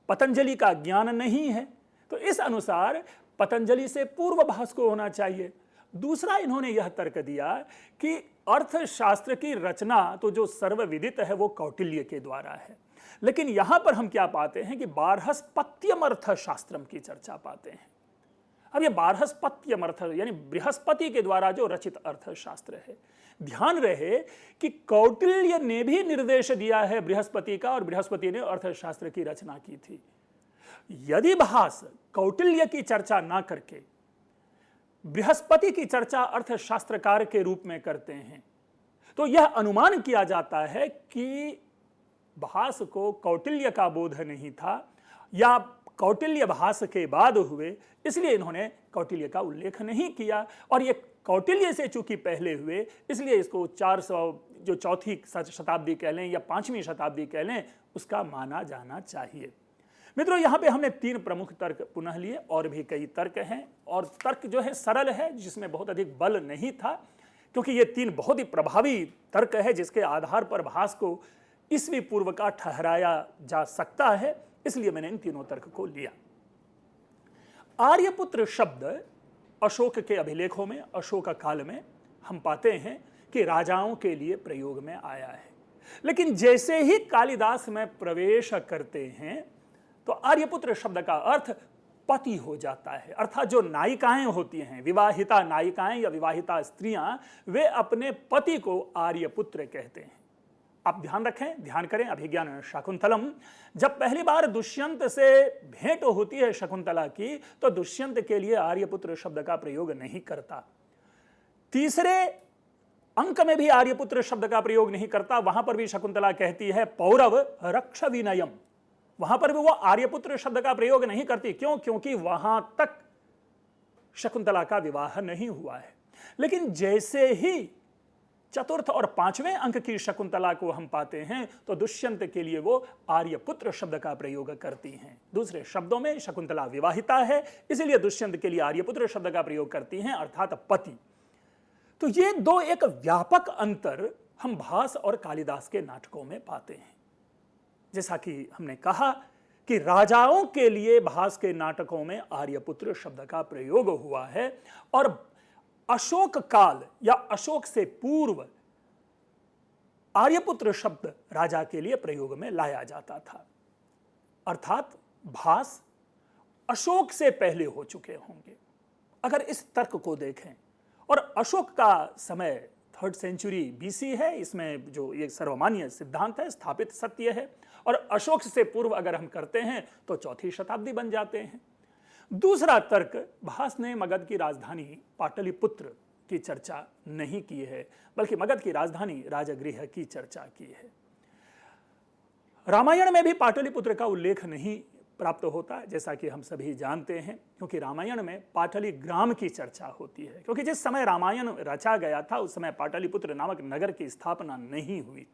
पतंजलि का ज्ञान नहीं है, तो इस अनुसार पतंजलि से पूर्व भास को होना चाहिए। दूसरा इन्होंने यह तर्क दिया कि अर्थशास्त्र की रचना तो जो सर्वविदित है वो कौटिल्य के द्वारा है, लेकिन यहां पर हम क्या पाते हैं कि बारहस्पत्यम अर्थशास्त्रम की चर्चा पाते हैं। अब ये बारहस्पत्यम अर्थ यानी बृहस्पति के द्वारा जो रचित अर्थशास्त्र है, ध्यान रहे कि कौटिल्य ने भी निर्देश दिया है बृहस्पति का, और बृहस्पति ने अर्थशास्त्र की रचना की थी। यदि भास कौटिल्य की चर्चा ना करके बृहस्पति की चर्चा अर्थशास्त्रकार के रूप में करते हैं, तो यह अनुमान किया जाता है कि भास को कौटिल्य का बोध नहीं था, या कौटिल्य भास के बाद हुए, इसलिए इन्होंने कौटिल्य का उल्लेख नहीं किया। और ये कौटिल्य से चूंकि पहले हुए, इसलिए इसको 400 जो चौथी शताब्दी कह लें या 5वीं शताब्दी कह लें, उसका माना जाना चाहिए। मित्रों, यहां पे हमने 3 प्रमुख तर्क पुनः लिए, और भी कई तर्क हैं, और तर्क जो है सरल है, जिसमें बहुत अधिक बल नहीं था, क्योंकि ये 3 बहुत ही प्रभावी तर्क है जिसके आधार पर भास को ईस्वी पूर्व का ठहराया जा सकता है, इसलिए मैंने इन तीनों तर्क को लिया। आर्यपुत्र शब्द अशोक के अभिलेखों में, अशोक काल में हम पाते हैं कि राजाओं के लिए प्रयोग में आया है, लेकिन जैसे ही कालिदास में प्रवेश करते हैं तो आर्यपुत्र शब्द का अर्थ पति हो जाता है। अर्थात जो नायिकाएं होती हैं, विवाहिता नायिकाएं या विवाहिता स्त्रियां, वे अपने पति को आर्यपुत्र कहते हैं। आप ध्यान रखें, ध्यान करें, अभिज्ञान शकुंतलम, जब पहली बार दुष्यंत से भेंट होती है शकुंतला की, तो दुष्यंत के लिए आर्यपुत्र शब्द का प्रयोग नहीं करता। तीसरे अंक में भी आर्यपुत्र शब्द का प्रयोग नहीं करता, वहां पर भी शकुंतला कहती है पौरव रक्ष विनयम, वहां पर भी वो आर्यपुत्र शब्द का प्रयोग नहीं करती। क्यों? क्योंकि वहां तक शकुंतला का विवाह नहीं हुआ है। लेकिन जैसे ही चतुर्थ और 5वें अंक की शकुंतला को हम पाते हैं, तो दुष्यंत के लिए वो आर्यपुत्र शब्द का प्रयोग करती हैं। दूसरे शब्दों में शकुंतला विवाहिता है, इसलिए दुष्यंत के लिए आर्यपुत्र शब्द का प्रयोग करती हैं, अर्थात पति। तो ये दो एक व्यापक अंतर हम भास और कालिदास के नाटकों में पाते हैं। जैसा कि हमने कहा कि राजाओं के लिए भास के नाटकों में आर्यपुत्र शब्द का प्रयोग हुआ है, और अशोक काल या अशोक से पूर्व आर्यपुत्र शब्द राजा के लिए प्रयोग में लाया जाता था। अर्थात भास अशोक से पहले हो चुके होंगे। अगर इस तर्क को देखें और अशोक का समय 3rd सेंचुरी BC है। इसमें जो ये सर्वमान्य सिद्धांत है, स्थापित सत्य है। और अशोक से पूर्व अगर हम करते हैं तो 4वीं शताब्दी बन जाते हैं। दूसरा तर्क, भास ने मगध की राजधानी पाटलिपुत्र की चर्चा नहीं की है, बल्कि मगध की राजधानी राजगृह की चर्चा की है। रामायण में भी पाटलिपुत्र का उल्लेख नहीं प्राप्त होता, जैसा कि हम सभी जानते हैं, क्योंकि रामायण में पाटली ग्राम की चर्चा होती है, क्योंकि जिस समय रामायण रचा गया था उस समय पाटलिपुत्र नामक नगर की स्थापना नहीं हुई।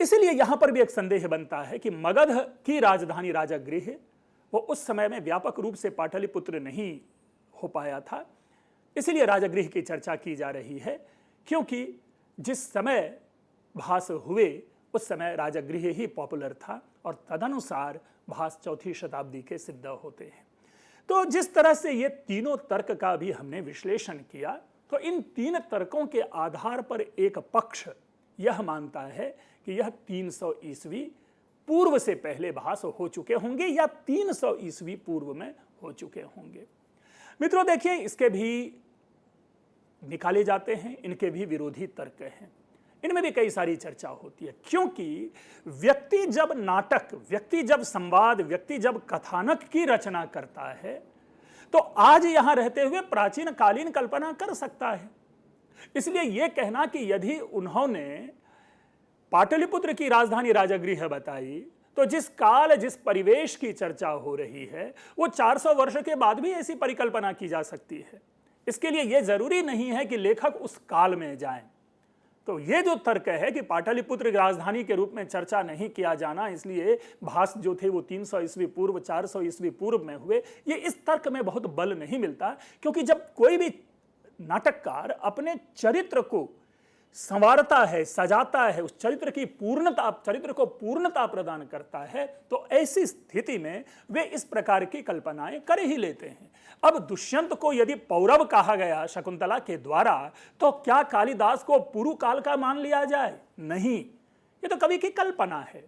इसलिए यहां पर भी एक संदेह बनता है कि मगध की राजधानी राजगृह वो उस समय में व्यापक रूप से पाटलिपुत्र नहीं हो पाया था, इसलिए राजगृह की चर्चा की जा रही है, क्योंकि जिस समय भास हुए उस समय राजगृह ही पॉपुलर था और तदनुसार भास 4वीं शताब्दी के सिद्ध होते हैं। तो जिस तरह से ये तीनों तर्क का भी हमने विश्लेषण किया, तो इन 3 तर्कों के आधार पर एक पक्ष यह मानता है कि यह 300 ईस्वी पूर्व से पहले भास हो चुके होंगे या 300 ईस्वी पूर्व में हो चुके होंगे। मित्रों देखिए, इसके भी निकाले जाते हैं, इनके भी विरोधी तर्क हैं, इनमें भी कई सारी चर्चा होती है, क्योंकि व्यक्ति जब नाटक, व्यक्ति जब संवाद, व्यक्ति जब कथानक की रचना करता है तो आज यहां रहते हुए प्राचीन कालीन कल्पना कर सकता है। इसलिए यह कहना कि यदि उन्होंने पाटलिपुत्र की राजधानी राजगृह बताई तो जिस काल, जिस परिवेश की चर्चा हो रही है वो 400 वर्ष के बाद भी ऐसी परिकल्पना की जा सकती है। इसके लिए यह जरूरी नहीं है कि लेखक उस काल में जाएं। तो ये जो तर्क है कि पाटलिपुत्र की राजधानी के रूप में चर्चा नहीं किया जाना, इसलिए भास जो थे वो 300 ईस्वी पूर्व, 400 ईस्वी पूर्व में हुए, ये इस तर्क में बहुत बल नहीं मिलता, क्योंकि जब कोई भी नाटककार अपने चरित्र को संवारता है, सजाता है, उस चरित्र की पूर्णता, चरित्र को पूर्णता प्रदान करता है, तो ऐसी स्थिति में वे इस प्रकार की कल्पनाएं कर ही लेते हैं। अब दुष्यंत को यदि पौरव कहा गया शकुंतला के द्वारा, तो क्या कालिदास को पूर्व काल का मान लिया जाए? नहीं, ये तो कवि की कल्पना है।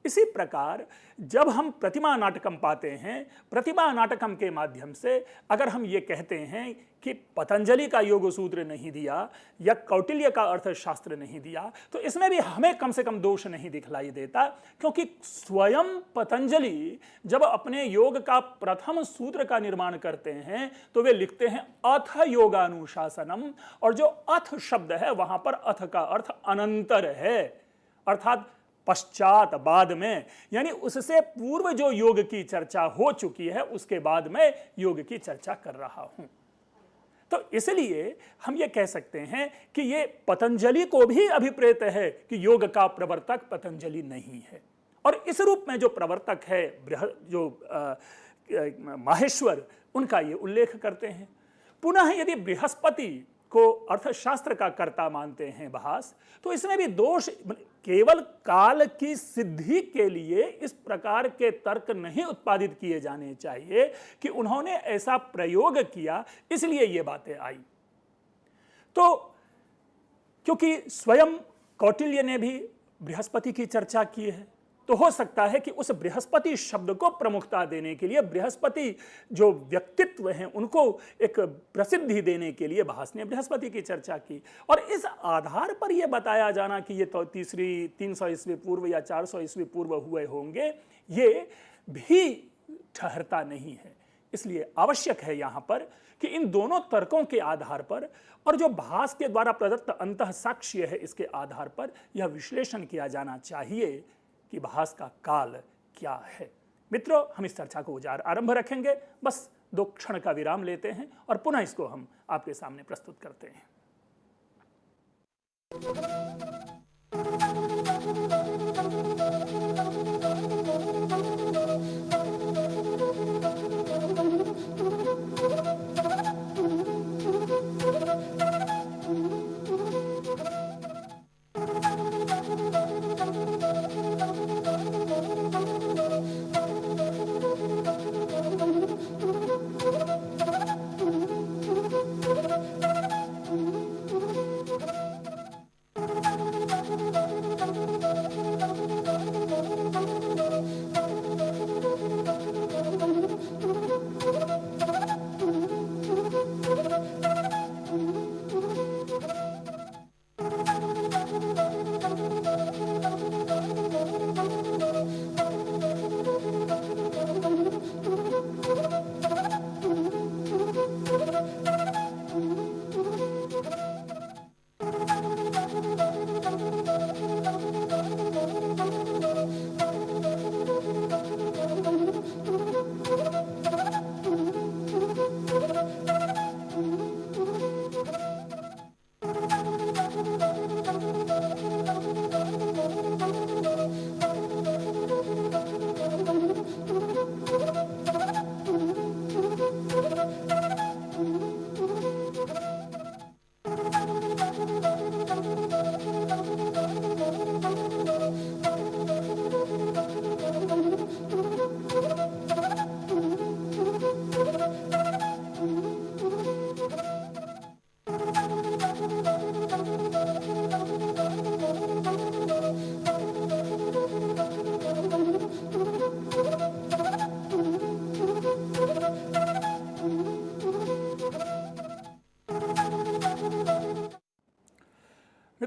इसी प्रकार जब हम प्रतिमा नाटकम पाते हैं, प्रतिमा नाटकम के माध्यम से अगर हम ये कहते हैं कि पतंजलि का योग सूत्र नहीं दिया या कौटिल्य का अर्थशास्त्र नहीं दिया, तो इसमें भी हमें कम से कम दोष नहीं दिखलाई देता, क्योंकि स्वयं पतंजलि जब अपने योग का प्रथम सूत्र का निर्माण करते हैं तो वे लिखते हैं अथ योगानुशासनम, और जो अथ शब्द है वहां पर अथ का अर्थ अनंतर है, अर्थात पश्चात, बाद में, यानी उससे पूर्व जो योग की चर्चा हो चुकी है उसके बाद में योग की चर्चा कर रहा हूं। तो इसलिए हम ये कह सकते हैं कि ये पतंजलि को भी अभिप्रेत है कि योग का प्रवर्तक पतंजलि नहीं है, और इस रूप में जो प्रवर्तक है जो माहेश्वर, उनका ये उल्लेख करते हैं। पुनः यदि बृहस्पति को अर्थशास्त्र का कर्ता मानते हैं भास, तो इसमें भी दोष, केवल काल की सिद्धि के लिए इस प्रकार के तर्क नहीं उत्पादित किए जाने चाहिए कि उन्होंने ऐसा प्रयोग किया इसलिए ये बातें आई। तो क्योंकि स्वयं कौटिल्य ने भी बृहस्पति की चर्चा की है, तो हो सकता है कि उस बृहस्पति शब्द को प्रमुखता देने के लिए, बृहस्पति जो व्यक्तित्व हैं उनको एक प्रसिद्धि देने के लिए भास ने बृहस्पति की चर्चा की, और इस आधार पर यह बताया जाना कि ये तो 300 ईस्वी पूर्व या 400 ईस्वी पूर्व हुए होंगे, ये भी ठहरता नहीं है। इसलिए आवश्यक है यहां पर कि इन दोनों तर्कों के आधार पर और जो भास के द्वारा प्रदत्त अंतः साक्ष्य है इसके आधार पर यह विश्लेषण किया जाना चाहिए कि भास का काल क्या है। मित्रों, हम इस चर्चा को आरंभ रखेंगे, बस 2 क्षण का विराम लेते हैं और पुनः इसको हम आपके सामने प्रस्तुत करते हैं।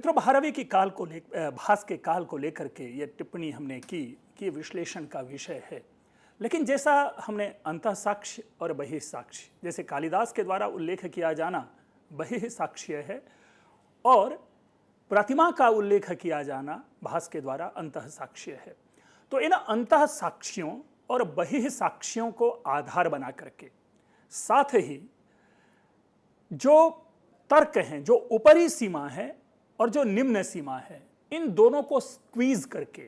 मित्रों, भारवी की काल को भास के काल को लेकर के ये टिप्पणी हमने की कि विश्लेषण का विषय है। लेकिन जैसा हमने अंतःसाक्ष्य और बहिःसाक्ष्य, जैसे कालिदास के द्वारा उल्लेख किया जाना बहिःसाक्ष्य है और प्रतिमा का उल्लेख किया जाना भास के द्वारा अंतःसाक्ष्य है। तो इन अंतःसाक्ष्यों और बहिःसाक्ष्यों को आधार बना करके साथ ही जो तर्क हैं, जो ऊपरी सीमा है और जो निम्न सीमा है, इन दोनों को स्क्वीज करके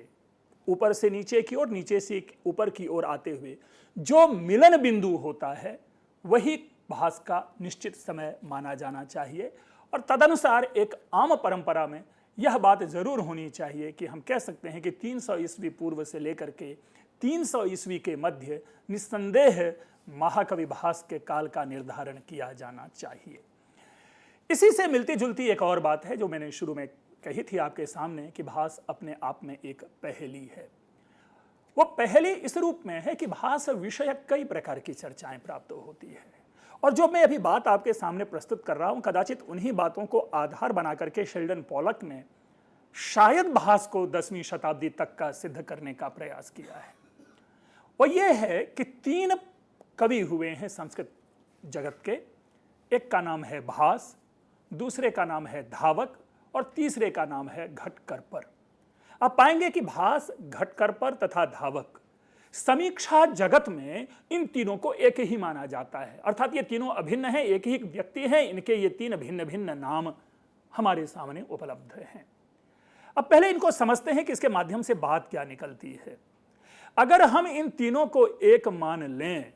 ऊपर से नीचे की ओर, नीचे से ऊपर की ओर आते हुए जो मिलन बिंदु होता है वही भास का निश्चित समय माना जाना चाहिए। और तदनुसार एक आम परंपरा में यह बात जरूर होनी चाहिए कि हम कह सकते हैं कि 300 ईस्वी पूर्व से लेकर के 300 ईस्वी के मध्य निस्संदेह महाकवि भास के काल का निर्धारण किया जाना चाहिए। इसी से मिलती जुलती एक और बात है जो मैंने शुरू में कही थी आपके सामने कि भास अपने आप में एक पहेली है। वो पहेली इस रूप में है कि भास विषयक कई प्रकार की चर्चाएं प्राप्त होती है और जो मैं अभी बात आपके सामने प्रस्तुत कर रहा हूं, कदाचित उन्हीं बातों को आधार बना करके शेल्डन पॉलक ने शायद भास को 10वीं शताब्दी तक का सिद्ध करने का प्रयास किया है। वो ये है कि 3 कवि हुए हैं संस्कृत जगत के। एक का नाम है भास, दूसरे का नाम है धावक और तीसरे का नाम है घटकरपर। आप पाएंगे कि भास, घटकरपर तथा धावक समीक्षा जगत में इन तीनों को एक ही माना जाता है, अर्थात ये तीनों अभिन्न हैं, एक ही व्यक्ति हैं। इनके ये 3 भिन्न भिन्न नाम हमारे सामने उपलब्ध हैं। अब पहले इनको समझते हैं कि इसके माध्यम से बात क्या निकलती है। अगर हम इन तीनों को एक मान लें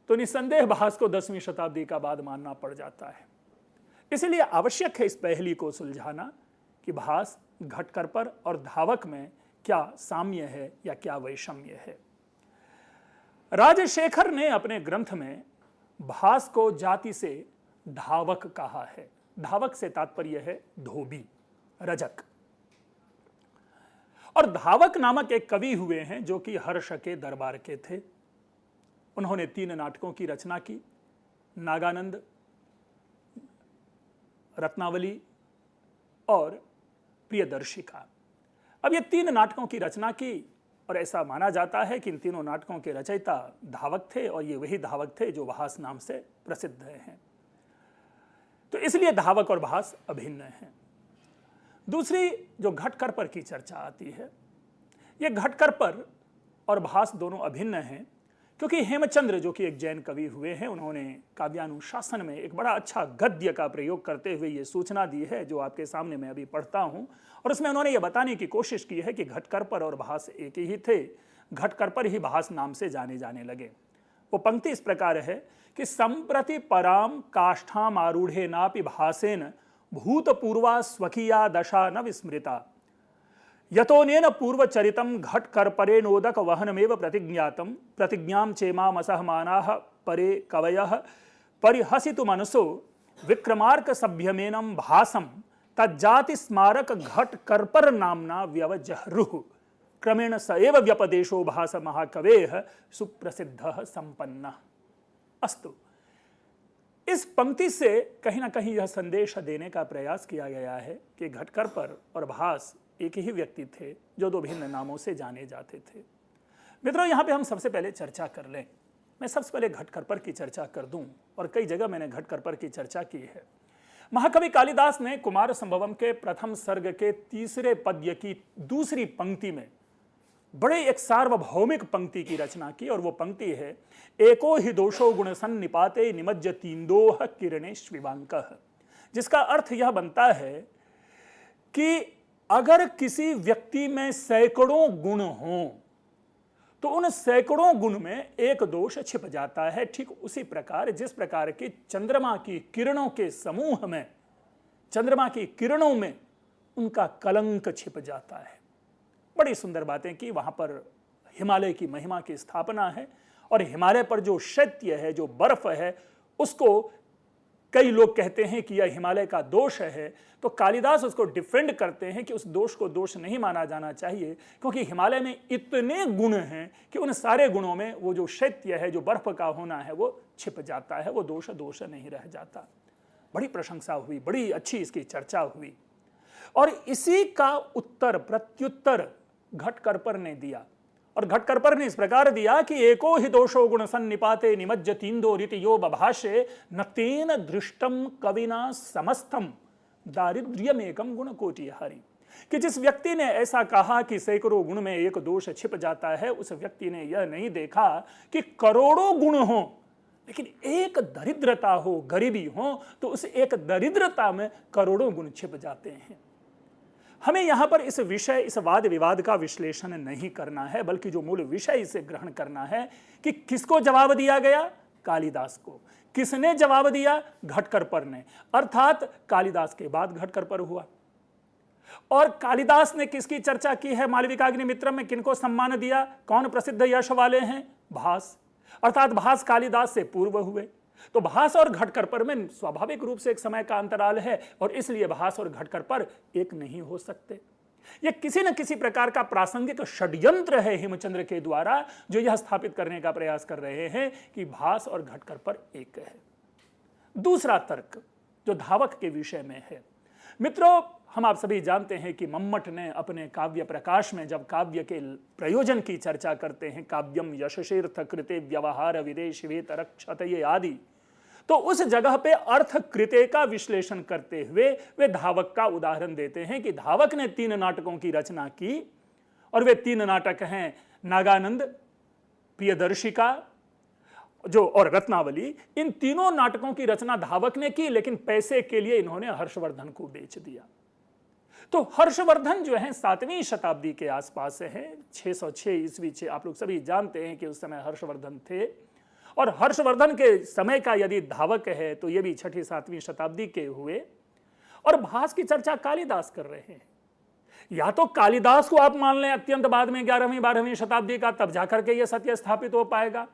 तो निस्संदेह भास को 10वीं शताब्दी का बाद मानना पड़ जाता है। इसलिए आवश्यक है इस पहेली को सुलझाना कि भास, घटकरपर और धावक में क्या साम्य है या क्या वैषम्य है। राजशेखर ने अपने ग्रंथ में भास को जाति से धावक कहा है। धावक से तात्पर्य है धोबी, रजक। और धावक नामक एक कवि हुए हैं जो कि हर्ष के दरबार के थे। उन्होंने 3 नाटकों की रचना की, नागानंद, रत्नावली और प्रियदर्शिका। अब ये 3 नाटकों की रचना की और ऐसा माना जाता है कि इन तीनों नाटकों के रचयिता धावक थे और ये वही धावक थे जो भास नाम से प्रसिद्ध हैं। तो इसलिए धावक और भास अभिन्न हैं। दूसरी जो घटकरपर की चर्चा आती है, ये घटकरपर और भास दोनों अभिन्न हैं क्योंकि हेमचंद्र जो कि एक जैन कवि हुए हैं, उन्होंने काव्यानुशासन में एक बड़ा अच्छा गद्य का प्रयोग करते हुए ये सूचना दी है जो आपके सामने मैं अभी पढ़ता हूं। और उसमें उन्होंने ये बताने की कोशिश की है कि घटकरपर और भास एक ही थे, घटकरपर ही भास नाम से जाने जाने लगे। वो पंक्ति इस प्रकार है कि संप्रति पराम काष्ठाम आरूढ़े नापि भासेन भूतपूर्वा स्वकीया दशा न विस्मृता यतोनेन पूर्वचरितम घटकरपरेणोदक वहनमेव प्रतिज्ञातम प्रतिज्ञां चेमामसहमानाः परे कवयः परिहसितु मनसो विक्रमार्क सभ्यमेनं भासं तज्जाति स्मारक घटकरपर नामना व्यवजहरुः क्रमेण स एव व्यपदेशो भास महाकवेः सुप्रसिद्धः संपन्नः। अस्तु, इस पंक्ति से कहीं ना कहीं यह संदेश देने का प्रयास किया गया है कि घटकरपर और भास एक ही व्यक्ति थे जो 2 भिन्न नामों से जाने जाते थे। मित्रों, यहां पे हम सबसे पहले चर्चा कर लें। मैं सबसे पहले घटकरपर की चर्चा कर दूं और कई जगह मैंने घटकरपर की चर्चा की है। महाकवि कालिदास ने कुमार संभवम के प्रथम सर्ग के 3रे पद्य की 2री पंक्ति में बड़े एक सार्वभौमिक पंक्ति की रचना की और वो पंक्ति है, एको ही दोषो गुण सन्निपाते निमज्ज तीन्दोह किरणे श्विवांकः, जिसका अर्थ यह बनता है कि अगर किसी व्यक्ति में सैकड़ों गुण हों तो उन सैकड़ों गुण में एक दोष छिप जाता है। ठीक उसी प्रकार जिस प्रकार की चंद्रमा की किरणों के समूह में, चंद्रमा की किरणों में उनका कलंक छिप जाता है। बड़ी सुंदर बातें की। वहां पर हिमालय की महिमा की स्थापना है और हिमालय पर जो शैत्य है, जो बर्फ है, उसको कई लोग कहते हैं कि यह हिमालय का दोष है, तो कालिदास उसको डिफेंड करते हैं कि उस दोष को दोष नहीं माना जाना चाहिए क्योंकि हिमालय में इतने गुण हैं कि उन सारे गुणों में वो जो शैत्य है, जो बर्फ का होना है, वो छिप जाता है, वो दोष नहीं रह जाता। बड़ी प्रशंसा हुई, बड़ी अच्छी इसकी चर्चा हुई। और इसी का उत्तर प्रत्युत्तर घटकर्पर ने दिया। और घटकर्पर ने इस प्रकार दिया कि एको ही दोषो गुण सन्निपाते निमज्जतीन्दो रीति यो बभाषे न तेन दृष्टम कविना समस्तम दारिद्र्यमेकम गुण कोटि हरि। कि जिस व्यक्ति ने ऐसा कहा कि सैकड़ों गुण में एक दोष छिप जाता है, उस व्यक्ति ने यह नहीं देखा कि करोड़ों गुण हो लेकिन एक दरिद्रता हो, गरीबी हो, तो उस एक दरिद्रता में करोड़ों गुण छिप जाते हैं। हमें यहां पर इस विषय, इस वाद विवाद का विश्लेषण नहीं करना है, बल्कि जो मूल विषय इसे ग्रहण करना है कि किसको जवाब दिया गया? कालिदास को। किसने जवाब दिया? घटकर्पर ने, अर्थात कालिदास के बाद घटकर्पर हुआ। और कालिदास ने किसकी चर्चा की है मालविकाग्निमित्रम में? किनको सम्मान दिया? कौन प्रसिद्ध यश वाले हैं? भास, अर्थात भास कालिदास से पूर्व हुए। तो भास और घटकर्पर में स्वाभाविक रूप से एक समय का अंतराल है और इसलिए भास और घटकर्पर एक नहीं हो सकते। यह किसी न किसी प्रकार का प्रासंगिक षड्यंत्र है हेमचंद्र के द्वारा, जो यह स्थापित करने का प्रयास कर रहे हैं कि भास और घटकर्पर एक है। दूसरा तर्क जो धावक के विषय में है, मित्रों, हम आप सभी जानते हैं कि मम्मट ने अपने काव्य प्रकाश में जब काव्य के प्रयोजन की चर्चा करते हैं, काव्यम यशशीर्थ कृते व्यवहार विदेश वेतरक्षतये आदि, तो उस जगह पे अर्थ कृते का विश्लेषण करते हुए वे धावक का उदाहरण देते हैं कि धावक ने 3 नाटकों की रचना की और वे 3 नाटक हैं नागानंद, प्रियदर्शिका जो और रत्नावली। इन तीनों नाटकों की रचना धावक ने की, लेकिन पैसे के लिए इन्होंने हर्षवर्धन को बेच दिया। तो हर्षवर्धन जो है 7वीं शताब्दी के आसपास है, 606 ईस्वी से। आप लोग सभी जानते हैं कि उस समय हर्षवर्धन थे, और हर्षवर्धन के समय का यदि धावक है तो ये भी 6ठी 7वीं शताब्दी के हुए। और भास की चर्चा कालिदास कर रहे हैं। या तो कालिदास को आप मान लें अत्यंत बाद में 11वीं 12वीं शताब्दी का, तब जाकर के यह सत्य स्थापित हो पाएगा,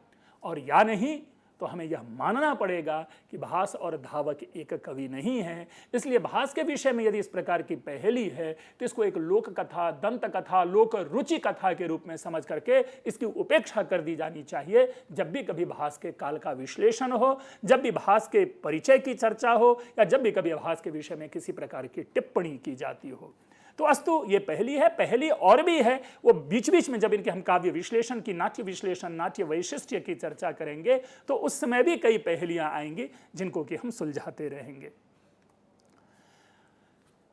और या नहीं तो हमें यह मानना पड़ेगा कि भास और धावक एक कवि नहीं है। इसलिए भास के विषय में यदि इस प्रकार की पहेली है तो इसको एक लोक कथा, दंत कथा, लोक रुचि कथा के रूप में समझ करके इसकी उपेक्षा कर दी जानी चाहिए। जब भी कभी भास के काल का विश्लेषण हो, जब भी भास के परिचय की चर्चा हो, या जब भी कभी भास के विषय में किसी प्रकार की टिप्पणी की जाती हो। तो अस्तु ये पहली है। पहली और भी है, वो बीच बीच में जब इनके हम काव्य विश्लेषण की, नाट्य विश्लेषण, नाट्य वैशिष्ट्य की चर्चा करेंगे तो उस समय भी कई पहेलियां आएंगी जिनको कि हम सुलझाते रहेंगे।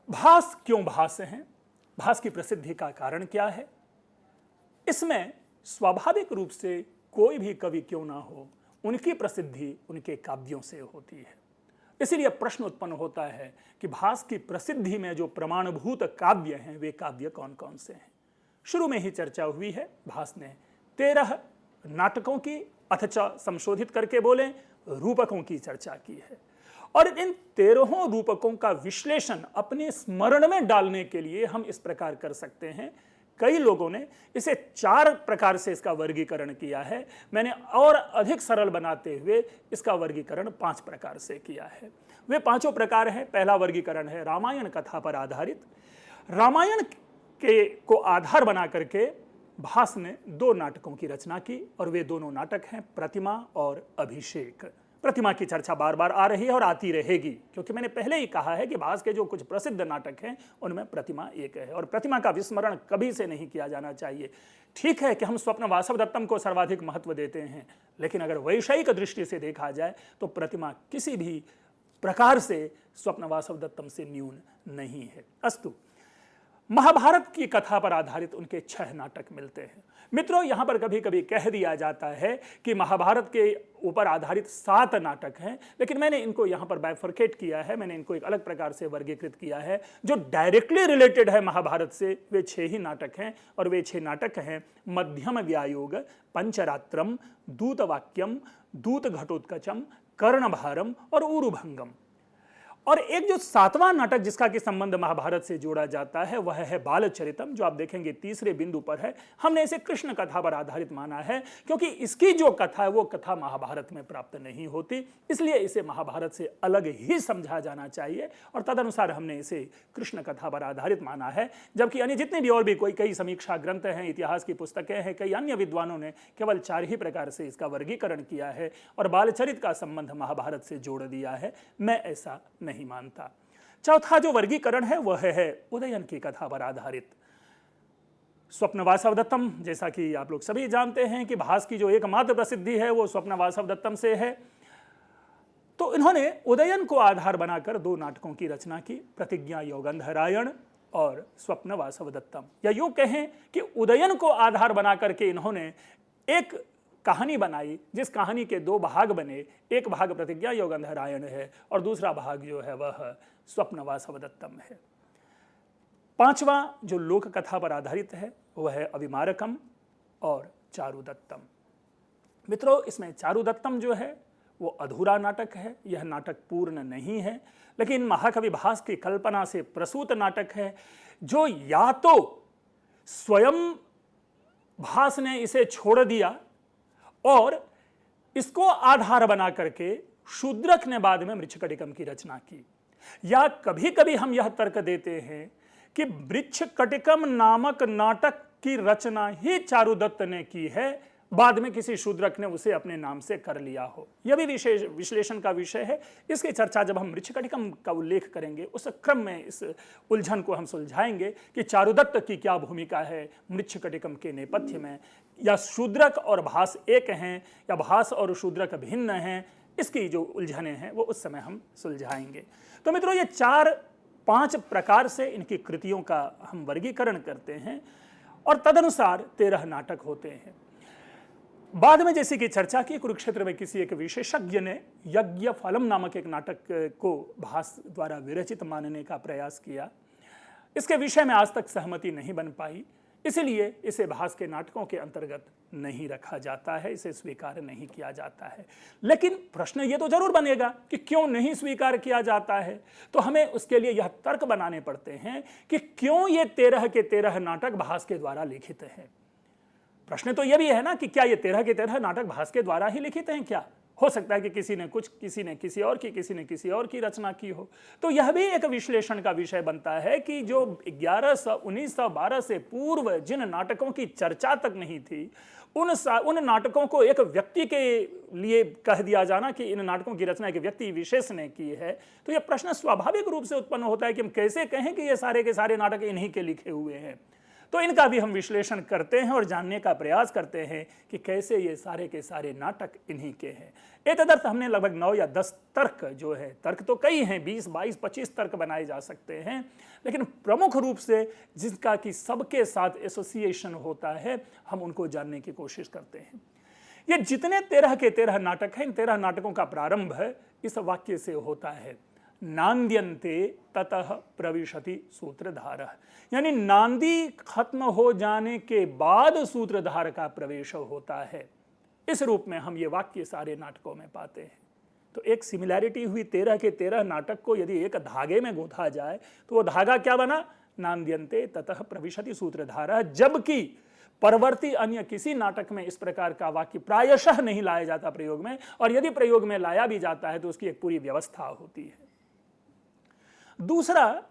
भास क्यों भास हैं? भास की प्रसिद्धि का कारण क्या है? इसमें स्वाभाविक रूप से कोई भी कवि क्यों ना हो, उनकी प्रसिद्धि उनके काव्यों से होती है। इसीलिए प्रश्न उत्पन्न होता है कि भास की प्रसिद्धि में जो प्रमाणभूत काव्य हैं वे काव्य कौन कौन से हैं। शुरू में ही चर्चा हुई है, भास ने 13 नाटकों की अथच संशोधित करके बोले रूपकों की चर्चा की है। और इन 13 रूपकों का विश्लेषण अपने स्मरण में डालने के लिए हम इस प्रकार कर सकते हैं। कई लोगों ने इसे 4 प्रकार से इसका वर्गीकरण किया है। मैंने और अधिक सरल बनाते हुए इसका वर्गीकरण 5 प्रकार से किया है। वे 5 प्रकार हैं। पहला वर्गीकरण है रामायण कथा पर आधारित। रामायण के को आधार बना करके भास ने 2 नाटकों की रचना की, और वे दोनों नाटक हैं प्रतिमा और अभिषेक। प्रतिमा की चर्चा बार बार आ रही है और आती रहेगी, क्योंकि मैंने पहले ही कहा है कि भास के जो कुछ प्रसिद्ध नाटक हैं उनमें प्रतिमा एक है, और प्रतिमा का विस्मरण कभी से नहीं किया जाना चाहिए। ठीक है कि हम स्वप्न वासवदत्तम को सर्वाधिक महत्व देते हैं, लेकिन अगर वैषयिक दृष्टि से देखा जाए तो प्रतिमा किसी भी प्रकार से स्वप्न वासवदत्तम से न्यून नहीं है। अस्तु, महाभारत की कथा पर आधारित उनके 6 नाटक मिलते हैं। मित्रों, यहां पर कभी कभी कह दिया जाता है कि महाभारत के ऊपर आधारित 7 नाटक हैं, लेकिन मैंने इनको यहां पर बाइफरकेट किया है। मैंने इनको एक अलग प्रकार से वर्गीकृत किया है। जो डायरेक्टली रिलेटेड है महाभारत से वे 6 ही नाटक हैं, और वे 6 नाटक हैं मध्यम व्यायोग, पंचरात्रम, दूतवाक्यम, दूत घटोत्कचम, कर्णभारम और उरुभंगम। और एक जो 7वां नाटक जिसका कि संबंध महाभारत से जोड़ा जाता है वह है बालचरितम, जो आप देखेंगे तीसरे बिंदु पर है। हमने इसे कृष्ण कथा पर आधारित माना है, क्योंकि इसकी जो कथा है वो कथा महाभारत में प्राप्त नहीं होती, इसलिए इसे महाभारत से अलग ही समझा जाना चाहिए, और तदनुसार हमने इसे कृष्ण कथा पर आधारित माना है। जबकि अन्य जितने भी और भी कई समीक्षा ग्रंथ हैं, इतिहास की पुस्तकें हैं, कई अन्य विद्वानों ने केवल 4 ही प्रकार से इसका वर्गीकरण किया है और बालचरित का संबंध महाभारत से जोड़ दिया है। मैं ऐसा नहीं मानता। चौथा जो वर्गीकरण है वह है उदयन की कथा पर आधारित। स्वप्न वासवदत्तम, जैसा कि आप लोग सभी जानते हैं कि भास की जो एकमात्र प्रसिद्धि है वो स्वप्न वासवदत्तम से है। तो इन्होंने उदयन को आधार बनाकर 2 नाटकों की रचना की, प्रतिज्ञा योगंधरायण और स्वप्न वासवदत्तम। या यूं कहें कि उदयन को आधार बना करके इन्होंने एक कहानी बनाई, जिस कहानी के 2 भाग बने। एक भाग प्रतिज्ञा योगंधरायण है और दूसरा भाग जो है वह स्वप्न वासवदत्तम है। 5वां जो लोक कथा पर आधारित है वह है अविमारकम और चारुदत्तम। मित्रों, इसमें चारुदत्तम जो है वो अधूरा नाटक है, यह नाटक पूर्ण नहीं है, लेकिन महाकवि भास की कल्पना से प्रसूत नाटक है, जो या तो स्वयं भास ने इसे छोड़ दिया और इसको आधार बना करके शूद्रक ने बाद में मृच्छकटिकम की रचना की, या कभी कभी हम यह तर्क देते हैं कि मृच्छकटिकम नामक नाटक की रचना ही चारुदत्त ने की है, बाद में किसी शूद्रक ने उसे अपने नाम से कर लिया हो। यह भी विशेष विश्लेषण का विषय है। इसकी चर्चा जब हम मृच्छकटिकम का उल्लेख करेंगे उस क्रम में इस उलझन को हम सुलझाएंगे कि चारुदत्त की क्या भूमिका है मृच्छकटिकम के नेपथ्य में, या शूद्रक और भास एक हैं या भास और शूद्रक भिन्न हैं। इसकी जो उलझनें हैं वो उस समय हम सुलझाएंगे। तो मित्रों, ये 4-5 प्रकार से इनकी कृतियों का हम वर्गीकरण करते हैं और तदनुसार 13 नाटक होते हैं। बाद में जैसे कि चर्चा की, कुरुक्षेत्र में किसी एक विशेषज्ञ ने यज्ञ फलम नामक एक नाटक को भास द्वारा विरचित मानने का प्रयास किया। इसके विषय में आज तक सहमति नहीं बन पाई, इसलिए इसे भास के नाटकों के अंतर्गत नहीं रखा जाता है, इसे स्वीकार नहीं किया जाता है। लेकिन प्रश्न ये तो जरूर बनेगा कि क्यों नहीं स्वीकार किया जाता है। तो हमें उसके लिए यह तर्क बनाने पड़ते हैं कि क्यों ये 13 के 13 नाटक भास के द्वारा लिखित हैं। प्रश्न तो यह भी है ना कि क्या ये 13 के 13 नाटक भास के द्वारा ही लिखित हैं? क्या हो सकता है कि किसी ने कुछ, किसी ने किसी और की, किसी ने किसी और की रचना की हो। तो यह भी एक विश्लेषण का विषय बनता है कि जो 1912 से पूर्व जिन नाटकों की चर्चा तक नहीं थी, उन नाटकों को एक व्यक्ति के लिए कह दिया जाना कि इन नाटकों की रचना एक व्यक्ति विशेष ने की है, तो यह प्रश्न स्वाभाविक रूप से उत्पन्न होता है कि हम कैसे कहें कि ये सारे के सारे नाटक इन्हीं के लिखे हुए हैं। तो इनका भी हम विश्लेषण करते हैं और जानने का प्रयास करते हैं कि कैसे ये सारे के सारे नाटक इन्हीं के हैं। एतदर्थ हमने लगभग 9 या 10 तर्क जो है, तर्क तो कई हैं, 20, 22, 25 तर्क बनाए जा सकते हैं, लेकिन प्रमुख रूप से जिसका कि सबके साथ एसोसिएशन होता है, हम उनको जानने की कोशिश करते हैं। ये जितने 13 के 13 नाटक हैं, इन 13 नाटकों का प्रारंभ इस वाक्य से होता है, नांद्यन्ते ततः प्रविशति सूत्रधारः, यानी नांदी खत्म हो जाने के बाद सूत्रधार का प्रवेश होता है। इस रूप में हम ये वाक्य सारे नाटकों में पाते हैं। तो एक सिमिलैरिटी हुई 13 के 13 नाटक को यदि एक धागे में गूंथा जाए तो वो धागा क्या बना? नांद्यन्ते ततः प्रविशति सूत्रधारः। जबकि परवर्ती अन्य किसी नाटक में इस प्रकार का वाक्य प्रायशः नहीं लाया जाता प्रयोग में, और यदि प्रयोग में लाया भी जाता है तो उसकी एक पूरी व्यवस्था होती है। दूसरा,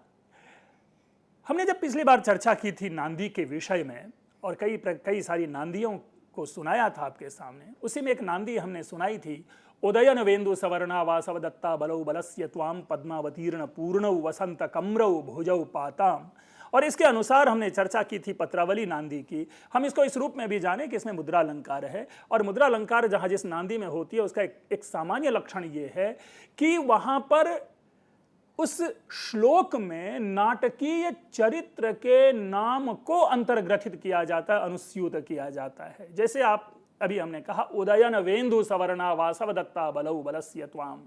हमने जब पिछली बार चर्चा की थी नांदी के विषय में और कई सारी नांदियों को सुनाया था आपके सामने, उसी में एक नांदी हमने सुनाई थी, उदयन वेन्दु सवर्णा वासवदत्ता बलौ बलस्य त्वाम पद्मावतीर्ण पूर्णौ वसंत कम्रौ भुजौ पाताम। और इसके अनुसार हमने चर्चा की थी पत्रावली नांदी की। हम इसको इस रूप में भी जाने कि इसमें मुद्रा अलंकार है, और मुद्रा अलंकार जहाँ जिस नांदी में होती है उसका एक सामान्य लक्षण ये है कि वहाँ पर उस श्लोक में नाटकीय चरित्र के नाम को अंतर्ग्रथित किया जाता है, अनुस्यूत किया जाता है। जैसे आप अभी हमने कहा उदयन वेन्दु सवर्णा वासवदत्ता बलौ बलस्य त्वाम।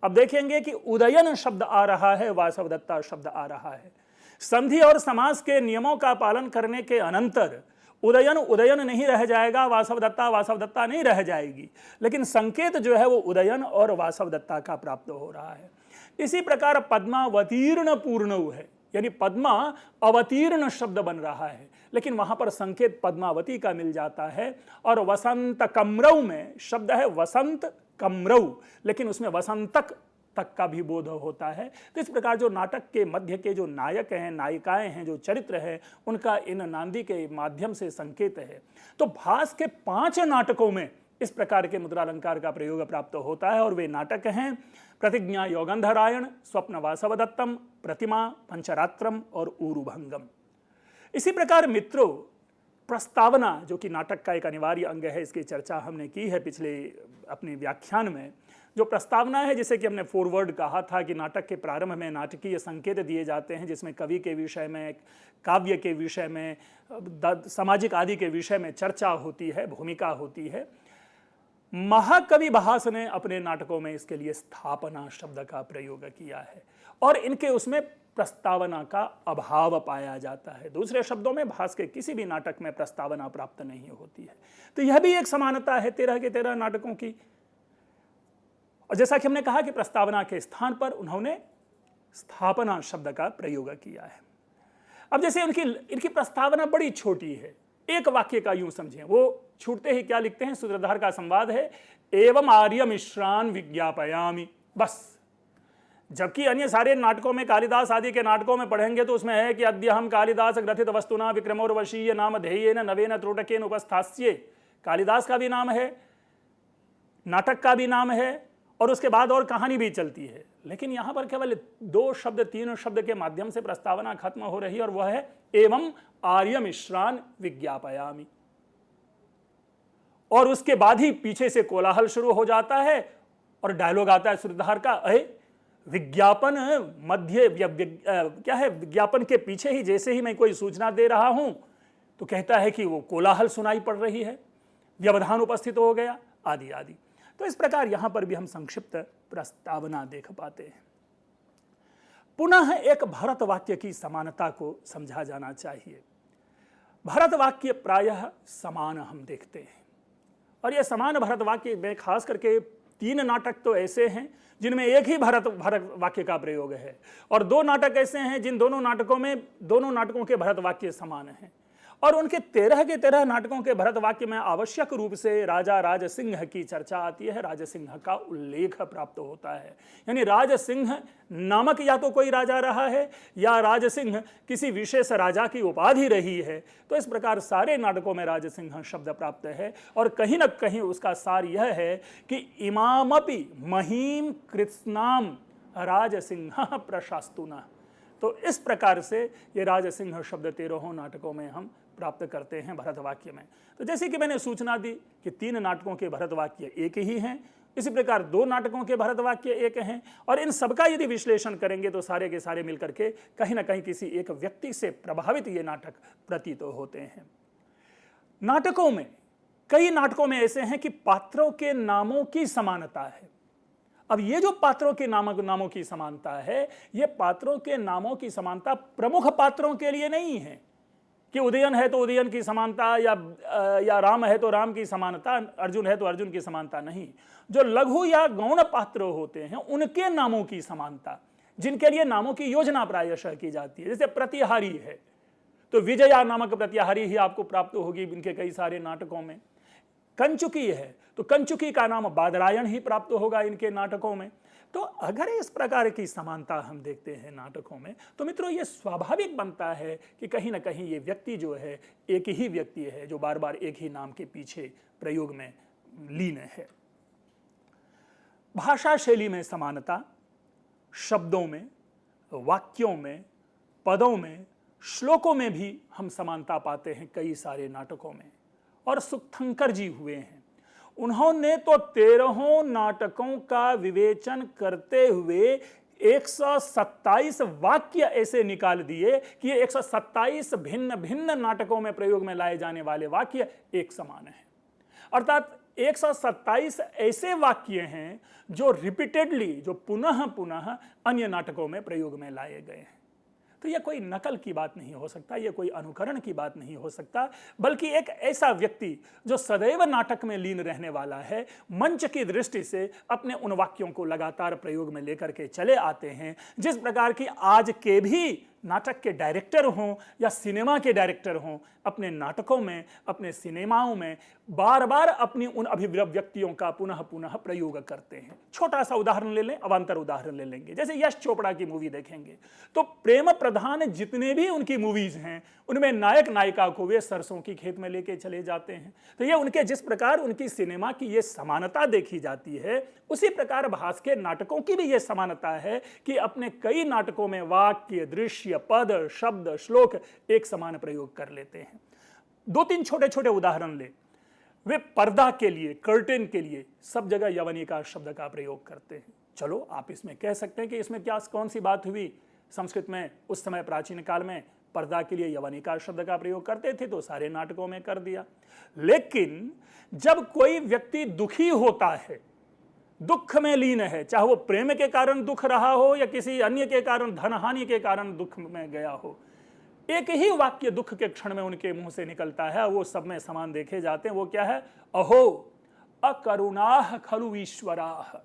अब देखेंगे कि उदयन शब्द आ रहा है, वासवदत्ता शब्द आ रहा है। संधि और समास के नियमों का पालन करने के अनंतर उदयन उदयन नहीं रह जाएगा, वासवदत्ता वासवदत्ता नहीं रह जाएगी, लेकिन संकेत जो है वो उदयन और वासवदत्ता का प्राप्त हो रहा है। इसी प्रकार पद्मावतीर्ण पूर्णौ है, यानी पद्मा अवतीर्ण शब्द बन रहा है, लेकिन वहां पर संकेत पद्मावती का मिल जाता है। और वसंत कम्रौ में शब्द है वसंत कम्रौ, लेकिन उसमें वसंतक तक का भी बोध होता है। तो इस प्रकार जो नाटक के मध्य के जो नायक हैं, नायिकाएं हैं, जो चरित्र है, उनका इन नांदी के माध्यम से संकेत है। तो भास के 5 नाटकों में इस प्रकार के मुद्रालंकार का प्रयोग प्राप्त होता है, और वे नाटक हैं प्रतिज्ञा योगंधरायण, स्वप्न वासवदत्तम, प्रतिमा, पंचरात्रम और ऊरुभंगम। इसी प्रकार मित्रों, प्रस्तावना जो कि नाटक का एक अनिवार्य अंग है, इसकी चर्चा हमने की है पिछले अपने व्याख्यान में। जो प्रस्तावना है, जिसे कि हमने फॉरवर्ड कहा था कि नाटक के प्रारंभ में नाटकीय संकेत दिए जाते हैं, जिसमें कवि के विषय में, काव्य के विषय में, सामाजिक आदि के विषय में चर्चा होती है, भूमिका होती है। महाकवि भास ने अपने नाटकों में इसके लिए स्थापना शब्द का प्रयोग किया है और इनके उसमें प्रस्तावना का अभाव पाया जाता है। दूसरे शब्दों में भास के किसी भी नाटक में प्रस्तावना प्राप्त नहीं होती है। तो यह भी एक समानता है 13 के 13 नाटकों की। और जैसा कि हमने कहा कि प्रस्तावना के स्थान पर उन्होंने स्थापना शब्द का प्रयोग किया है। अब जैसे इनकी प्रस्तावना बड़ी छोटी है, एक वाक्य का यूं समझें, वो छूटते ही क्या लिखते हैं, सूत्रधार का संवाद है, एवं आर्य मिश्रान विज्ञापयामि, बस। जबकि अन्य सारे नाटकों में, कालिदास आदि के नाटकों में पढ़ेंगे तो उसमें है कि अद्य हम कालिदास ग्रथित वस्तुना विक्रमोर्वशीय नाम ध्येयेन नवेन त्रोटकेन उपस्थास्ये। कालिदास का भी नाम है, नाटक का भी नाम है और उसके बाद और कहानी भी चलती है। लेकिन यहां पर केवल 2 शब्द 3 शब्द के माध्यम से प्रस्तावना खत्म हो रही है और वह है एवं आर्य मिश्रान विज्ञापयामि। और उसके बाद ही पीछे से कोलाहल शुरू हो जाता है और डायलॉग आता है सूत्रधार का, अरे विज्ञापन मध्य क्या है, विज्ञापन के पीछे ही जैसे ही मैं कोई सूचना दे रहा हूं तो कहता है कि वो कोलाहल सुनाई पड़ रही है, व्यवधान उपस्थित हो गया, आदि आदि। तो इस प्रकार यहां पर भी हम संक्षिप्त प्रस्तावना देख पाते हैं। पुनः एक भरत वाक्य की समानता को समझा जाना चाहिए। भरत वाक्य प्रायः समान हम देखते हैं और यह समान भरत वाक्य में खास करके 3 नाटक तो ऐसे हैं जिनमें एक ही भरत वाक्य का प्रयोग है और 2 नाटक ऐसे हैं जिन दोनों नाटकों के भरत वाक्य समान हैं। और उनके 13 के 13 नाटकों के भरत वाक्य में आवश्यक रूप से राजा राजसिंह की चर्चा आती है, राजसिंह का उल्लेख प्राप्त होता है। यानी राजसिंह नामक या तो कोई राजा रहा है या राजसिंह किसी विशेष राजा की उपाधि रही है। तो इस प्रकार सारे नाटकों में राजसिंह शब्द प्राप्त है और कहीं न कहीं उसका सार यह है कि इमामपि महीम कृत्स्नाम राजसिंह प्रशास्तुना। तो इस प्रकार से ये राजसिंह शब्द 13 नाटकों में हम प्राप्त करते हैं भरत वाक्य में। तो जैसे कि मैंने सूचना दी कि 3 नाटकों के भरत वाक्य एक ही हैं, इसी प्रकार 2 नाटकों के भरत वाक्य एक हैं और इन सबका यदि विश्लेषण करेंगे तो सारे के सारे मिलकर के कहीं ना कहीं किसी एक व्यक्ति से प्रभावित ये नाटक प्रतीत होते हैं। नाटकों में, कई नाटकों में ऐसे हैं कि पात्रों के नामों की समानता है। अब ये जो पात्रों के नामों की समानता है, ये पात्रों के नामों की समानता प्रमुख पात्रों के लिए नहीं है कि उदयन है तो उदयन की समानता या राम है तो राम की समानता, अर्जुन है तो अर्जुन की समानता नहीं। जो लघु या गौण पात्र होते हैं उनके नामों की समानता, जिनके लिए नामों की योजना प्रायशः की जाती है। जैसे प्रतिहारी है तो विजया नामक प्रतिहारी ही आपको प्राप्त होगी इनके कई सारे नाटकों में। कंचुकी है तो कंचुकी का नाम बादरायण ही प्राप्त होगा इनके नाटकों में। तो अगर इस प्रकार की समानता हम देखते हैं नाटकों में तो मित्रों ये स्वाभाविक बनता है कि कहीं ना कहीं ये व्यक्ति जो है एक ही व्यक्ति है जो बार बार एक ही नाम के पीछे प्रयोग में लीन है। भाषा शैली में समानता, शब्दों में, वाक्यों में, पदों में, श्लोकों में भी हम समानता पाते हैं कई सारे नाटकों में। और सुखथंकर जी हुए हैं, उन्होंने तो 13 नाटकों का विवेचन करते हुए 127 वाक्य ऐसे निकाल दिए कि ये 127 भिन्न भिन्न नाटकों में प्रयोग में लाए जाने वाले वाक्य एक समान हैं। अर्थात 127 ऐसे वाक्य हैं जो रिपीटेडली, जो पुनः पुनः अन्य नाटकों में प्रयोग में लाए गए हैं। तो यह कोई नकल की बात नहीं हो सकता, यह कोई अनुकरण की बात नहीं हो सकता, बल्कि एक ऐसा व्यक्ति जो सदैव नाटक में लीन रहने वाला है, मंच की दृष्टि से अपने उन वाक्यों को लगातार प्रयोग में लेकर के चले आते हैं। जिस प्रकार की आज के भी नाटक के डायरेक्टर हों या सिनेमा के डायरेक्टर हों, अपने नाटकों में, अपने सिनेमाओं में बार बार अपनी उन अभिव्यक्तियों का पुनः पुनः प्रयोग करते हैं। छोटा सा उदाहरण ले लें, अवान्तर उदाहरण ले लेंगे। जैसे यश चोपड़ा की मूवी देखेंगे तो प्रेम प्रधान जितने भी उनकी मूवीज हैं उनमें नायक नायिका को वे सरसों की खेत में लेके चले जाते हैं। तो ये उनके जिस प्रकार उनकी सिनेमा की ये समानता देखी जाती है, उसी प्रकार भास के नाटकों की भी ये समानता है कि अपने कई नाटकों में वाक्य, दृश्य, पद, शब्द, श्लोक एक समान प्रयोग कर लेते हैं। दो तीन छोटे छोटे उदाहरण ले, वे पर्दा के लिए, कर्टेन के लिए सब जगह यवनिका शब्द का प्रयोग करते हैं। चलो आप इसमें कह सकते हैं कि इसमें क्या कौन सी बात हुई, संस्कृत में उस समय प्राचीन काल में पर्दा के लिए यवनिका शब्द का प्रयोग करते थे तो सारे नाटकों में कर दिया। लेकिन जब कोई व्यक्ति दुखी होता है, दुख में लीन है, चाहे वो प्रेम के कारण दुख रहा हो या किसी अन्य के कारण, धन हानि के कारण दुख में गया हो, एक ही वाक्य दुख के क्षण में उनके मुंह से निकलता है, वो सब में समान देखे जाते हैं। वो क्या है? अहो अकरुणाह खलु ईश्वराह,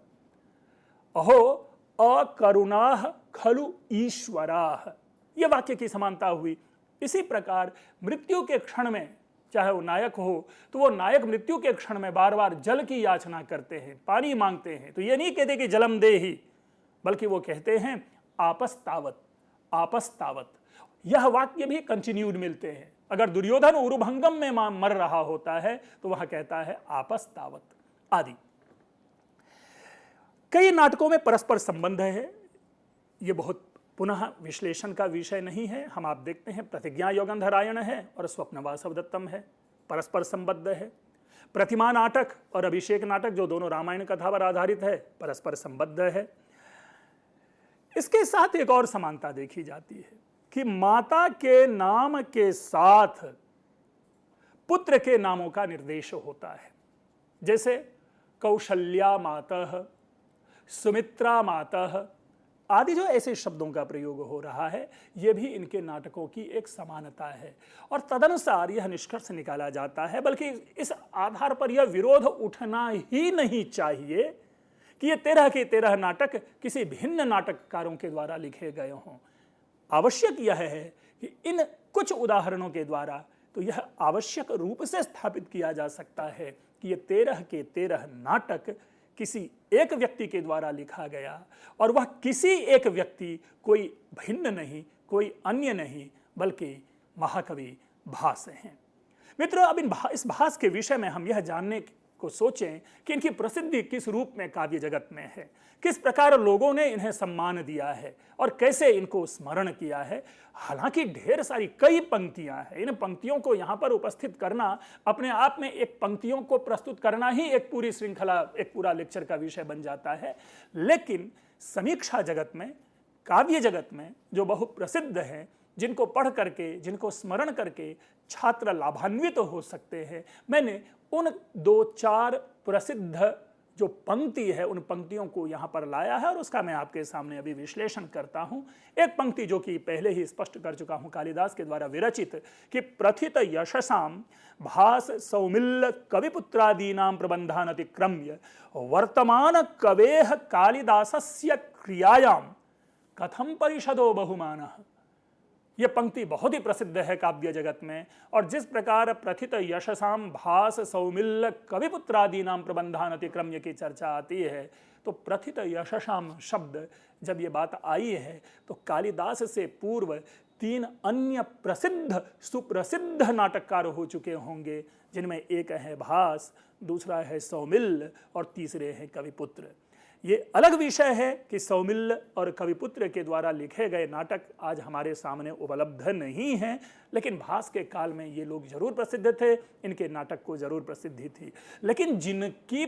अहो अकरुणाह खलु ईश्वराह, ये वाक्य की समानता हुई। इसी प्रकार मृत्यु के क्षण में चाहे वो नायक हो तो वो नायक मृत्यु के क्षण में बार बार जल की याचना करते हैं, पानी मांगते हैं। तो ये नहीं कहते कि जलम दे ही, बल्कि वो कहते हैं आपस तावत, आपस तावत। यह वाक्य भी कंटिन्यूड मिलते हैं। अगर दुर्योधन उरुभंगम में मर रहा होता है तो वह कहता है आपस तावत आदि। कई नाटकों में परस्पर संबंध है, ये बहुत पुनः विश्लेषण का विषय नहीं है। हम आप देखते हैं प्रतिज्ञा योगंधरायण है और स्वप्न वासवदत्तम है, परस्पर संबद्ध है। प्रतिमा नाटक और अभिषेक नाटक जो दोनों रामायण कथा पर आधारित है, परस्पर संबद्ध है। इसके साथ एक और समानता देखी जाती है कि माता के नाम के साथ पुत्र के नामों का निर्देश होता है। जैसे कौशल्या मातः, सुमित्रा मातः आदि जो ऐसे शब्दों का प्रयोग हो रहा है, यह भी इनके नाटकों की एक समानता है। और तदनुसार यह निष्कर्ष निकाला जाता है, बल्कि इस आधार पर यह विरोध उठना ही नहीं चाहिए कि ये 13 के 13 नाटक किसी भिन्न नाटककारों के द्वारा लिखे गए हों। आवश्यक यह है कि इन कुछ उदाहरणों के द्वारा तो यह आवश्यक रूप से स्थापित किया जा सकता है कि ये 13 के 13 नाटक किसी एक व्यक्ति के द्वारा लिखा गया, और वह किसी एक व्यक्ति कोई भिन्न नहीं, कोई अन्य नहीं, बल्कि महाकवि भास हैं। मित्रों, अब इस भास के विषय में हम यह जानने को सोचें कि इनकी प्रसिद्धि किस रूप में काव्य जगत में है, किस प्रकार लोगों ने इन्हें सम्मान दिया है और कैसे इनको स्मरण किया है। हालांकि ढेर सारी कई पंक्तियां हैं, इन पंक्तियों को यहाँ पर उपस्थित करना अपने आप में, एक पंक्तियों को प्रस्तुत करना ही एक पूरी श्रृंखला, एक पूरा लेक्चर का विषय बन जाता है। लेकिन समीक्षा जगत में, काव्य जगत में जो बहुत प्रसिद्ध हैं, जिनको पढ़ करके, जिनको स्मरण करके छात्र लाभान्वित हो सकते हैं, मैंने उन 2-4 प्रसिद्ध जो पंक्ति है उन पंक्तियों को यहाँ पर लाया है और उसका मैं आपके सामने अभी विश्लेषण करता हूँ। एक पंक्ति जो कि पहले ही स्पष्ट कर चुका हूँ, कालिदास के द्वारा विरचित, कि प्रथित यशसाम भास सौमिल्ल कविपुत्रादीनां प्रबंधान अतिक्रम्य वर्तमान कवेह कालिदासस्य क्रियायां कथम परिषदो बहुमानः। यह पंक्ति बहुत ही प्रसिद्ध है काव्य जगत में। और जिस प्रकार प्रथित यशसाम भास सौमिल्ल कविपुत्रादीनां प्रबंधान अतिक्रम्य की चर्चा आती है, तो प्रथित यशसाम शब्द जब ये बात आई है तो कालिदास से पूर्व 3 अन्य प्रसिद्ध सुप्रसिद्ध नाटककार हो चुके होंगे, जिनमें एक है भास, दूसरा है सौमिल्ल और तीसरे हैं कविपुत्र। ये अलग विषय है कि सौमिल्ल और कविपुत्र के द्वारा लिखे गए नाटक आज हमारे सामने उपलब्ध नहीं हैं, लेकिन भास के काल में ये लोग जरूर प्रसिद्ध थे, इनके नाटक को जरूर प्रसिद्धि थी। लेकिन जिनकी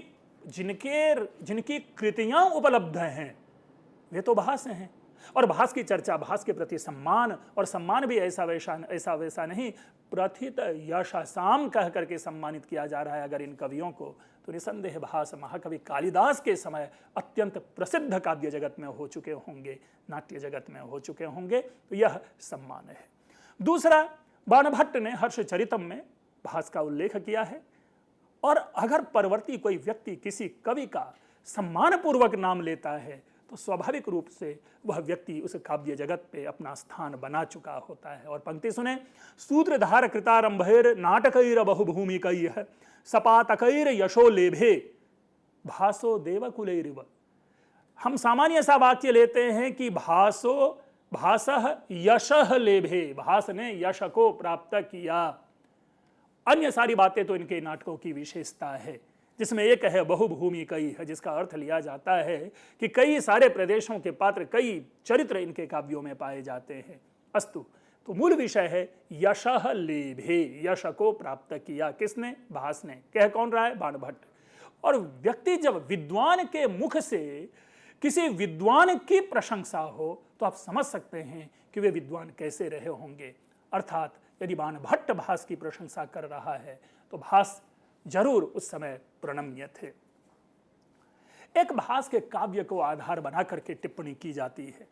कृतियां उपलब्ध हैं वे तो भास हैं, और भास की चर्चा, भास के प्रति सम्मान, और सम्मान भी ऐसा वैसा नहीं, प्रथित यशसाम कह करके सम्मानित किया जा रहा है अगर इन कवियों को, तो निसंदेह भास महाकवि कालिदास के समय अत्यंत प्रसिद्ध काव्य जगत में हो चुके होंगे, नाट्य जगत में हो चुके होंगे, तो यह सम्मान है। दूसरा, बाणभट्ट ने हर्षचरितम में भास का उल्लेख किया है, और अगर परवर्ती कोई व्यक्ति किसी कवि का सम्मानपूर्वक नाम लेता है तो स्वाभाविक रूप से वह व्यक्ति उस काव्य जगत पे अपना स्थान बना चुका होता है। और पंक्ति सुने, सूत्रधार कृतारंभैर नाटकैर बहुभूमिकैः सपातकैर यशो लेभे भासो देवकुलैरिव। हम सामान्य सा वाक्य लेते हैं कि भासः यशः लेभे, भास ने यश को प्राप्त किया। अन्य सारी बातें तो इनके नाटकों की विशेषता है, जिसमें एक है बहुभूमि कई है, जिसका अर्थ लिया जाता है कि कई सारे प्रदेशों के पात्र, कई चरित्र इनके काव्यों में पाए जाते हैं। अस्तु, तो मूल विषय है यशः लेभे, यश को प्राप्त किया। किसने? भास ने। कह कौन रहा है? बाणभट्ट। और व्यक्ति जब विद्वान के मुख से किसी विद्वान की प्रशंसा हो तो आप समझ सकते हैं कि वे विद्वान कैसे रहे होंगे। अर्थात यदि बाणभट्ट भास की प्रशंसा कर रहा है तो भास जरूर उस समय प्रणम्य थे। एक भास के काव्य को आधार बना करके टिप्पणी की जाती है।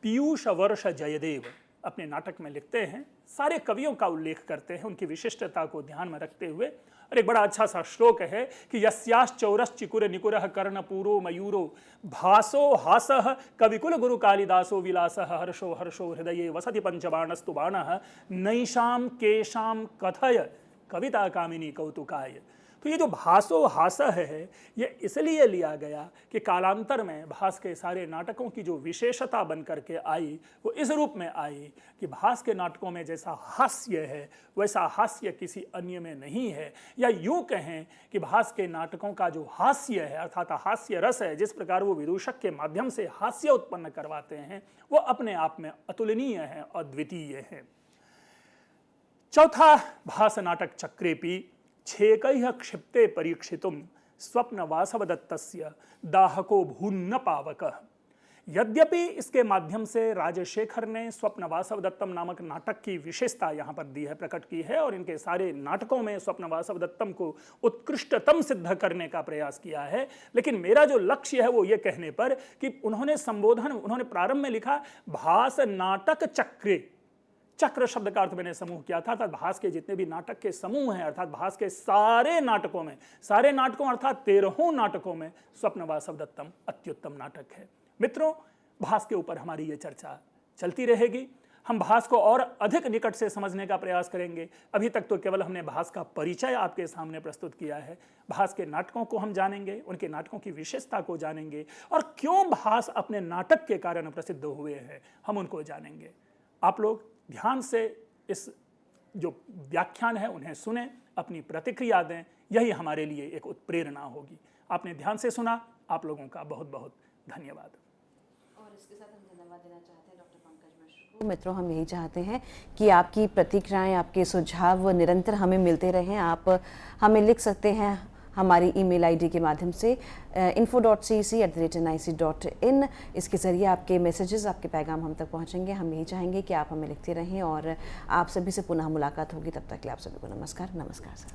पीयूष वर्ष जयदेव अपने नाटक में लिखते हैं, सारे कवियों का उल्लेख करते हैं उनकी विशिष्टता को ध्यान में रखते हुए। और एक बड़ा अच्छा सा श्लोक है कि यस्याश्चौरश्चिकुर निकुरः कर्णपूरो मयूरो भासो हासः कविकुल गुरु कालिदासो विलासः हर्षो हर्षो हृदये वसति पंचबाणस्तु बाणः नैषां केशां कथय कविता कामिनी कौतुकाय। तो ये जो भासो हास है ये इसलिए लिया गया कि कालांतर में भास के सारे नाटकों की जो विशेषता बन करके आई वो इस रूप में आई कि भास के नाटकों में जैसा हास्य है वैसा हास्य किसी अन्य में नहीं है। या यूं कहें कि भास के नाटकों का जो हास्य है अर्थात हास्य रस है, जिस प्रकार वो विदूषक के माध्यम से हास्य उत्पन्न करवाते हैं, वो अपने आप में अतुलनीय है, अद्वितीय है। चौथा भास नाटक चक्रेपी छेकैः क्षिप्ते परीक्षितुं स्वप्न वासवदत्तस्य दाहको भून्न पावकः। यद्यपि इसके माध्यम से राजशेखर ने स्वप्न वासवदत्तम नामक नाटक की विशेषता यहाँ पर दी है, प्रकट की है, और इनके सारे नाटकों में स्वप्न वासवदत्तम को उत्कृष्टतम सिद्ध करने का प्रयास किया है। लेकिन मेरा जो लक्ष्य है वो ये कहने पर कि उन्होंने प्रारंभ में लिखा भास नाटक चक्रे। चक्र शब्द का अर्थ मैंने समूह किया था, अर्थात भास के जितने भी नाटक के समूह हैं, अर्थात भास के सारे नाटकों अर्थात 13 नाटकों में स्वप्न वासवदत्तम अत्युत्तम नाटक है। मित्रों, भास के ऊपर हमारी ये चर्चा चलती रहेगी। हम भास को और अधिक निकट से समझने का प्रयास करेंगे। अभी तक तो केवल हमने भास का परिचय आपके सामने प्रस्तुत किया है। भास के नाटकों को हम जानेंगे, उनके नाटकों की विशेषता को जानेंगे, और क्यों भास अपने नाटक के कारण प्रसिद्ध हुए हैं हम उनको जानेंगे। आप लोग ध्यान से इस जो व्याख्यान है उन्हें सुने, अपनी प्रतिक्रिया दें, यही हमारे लिए एक उत्प्रेरणा होगी। आपने ध्यान से सुना, आप लोगों का बहुत बहुत धन्यवाद। और इसके साथ हम धन्यवाद देना चाहते हैं डॉक्टर पंकज मिश्र को। मित्रों, हम यही चाहते हैं कि आपकी प्रतिक्रियाएं, आपके सुझाव निरंतर हमें मिलते रहें। आप हमें लिख सकते हैं हमारी ईमेल आईडी के माध्यम से info.cc@nic.in। इसके ज़रिए आपके मैसेजेस, आपके पैगाम हम तक पहुंचेंगे। हम यही चाहेंगे कि आप हमें लिखते रहें और आप सभी से पुनः मुलाकात होगी। तब तक के लिए आप सभी को नमस्कार। नमस्कार सर।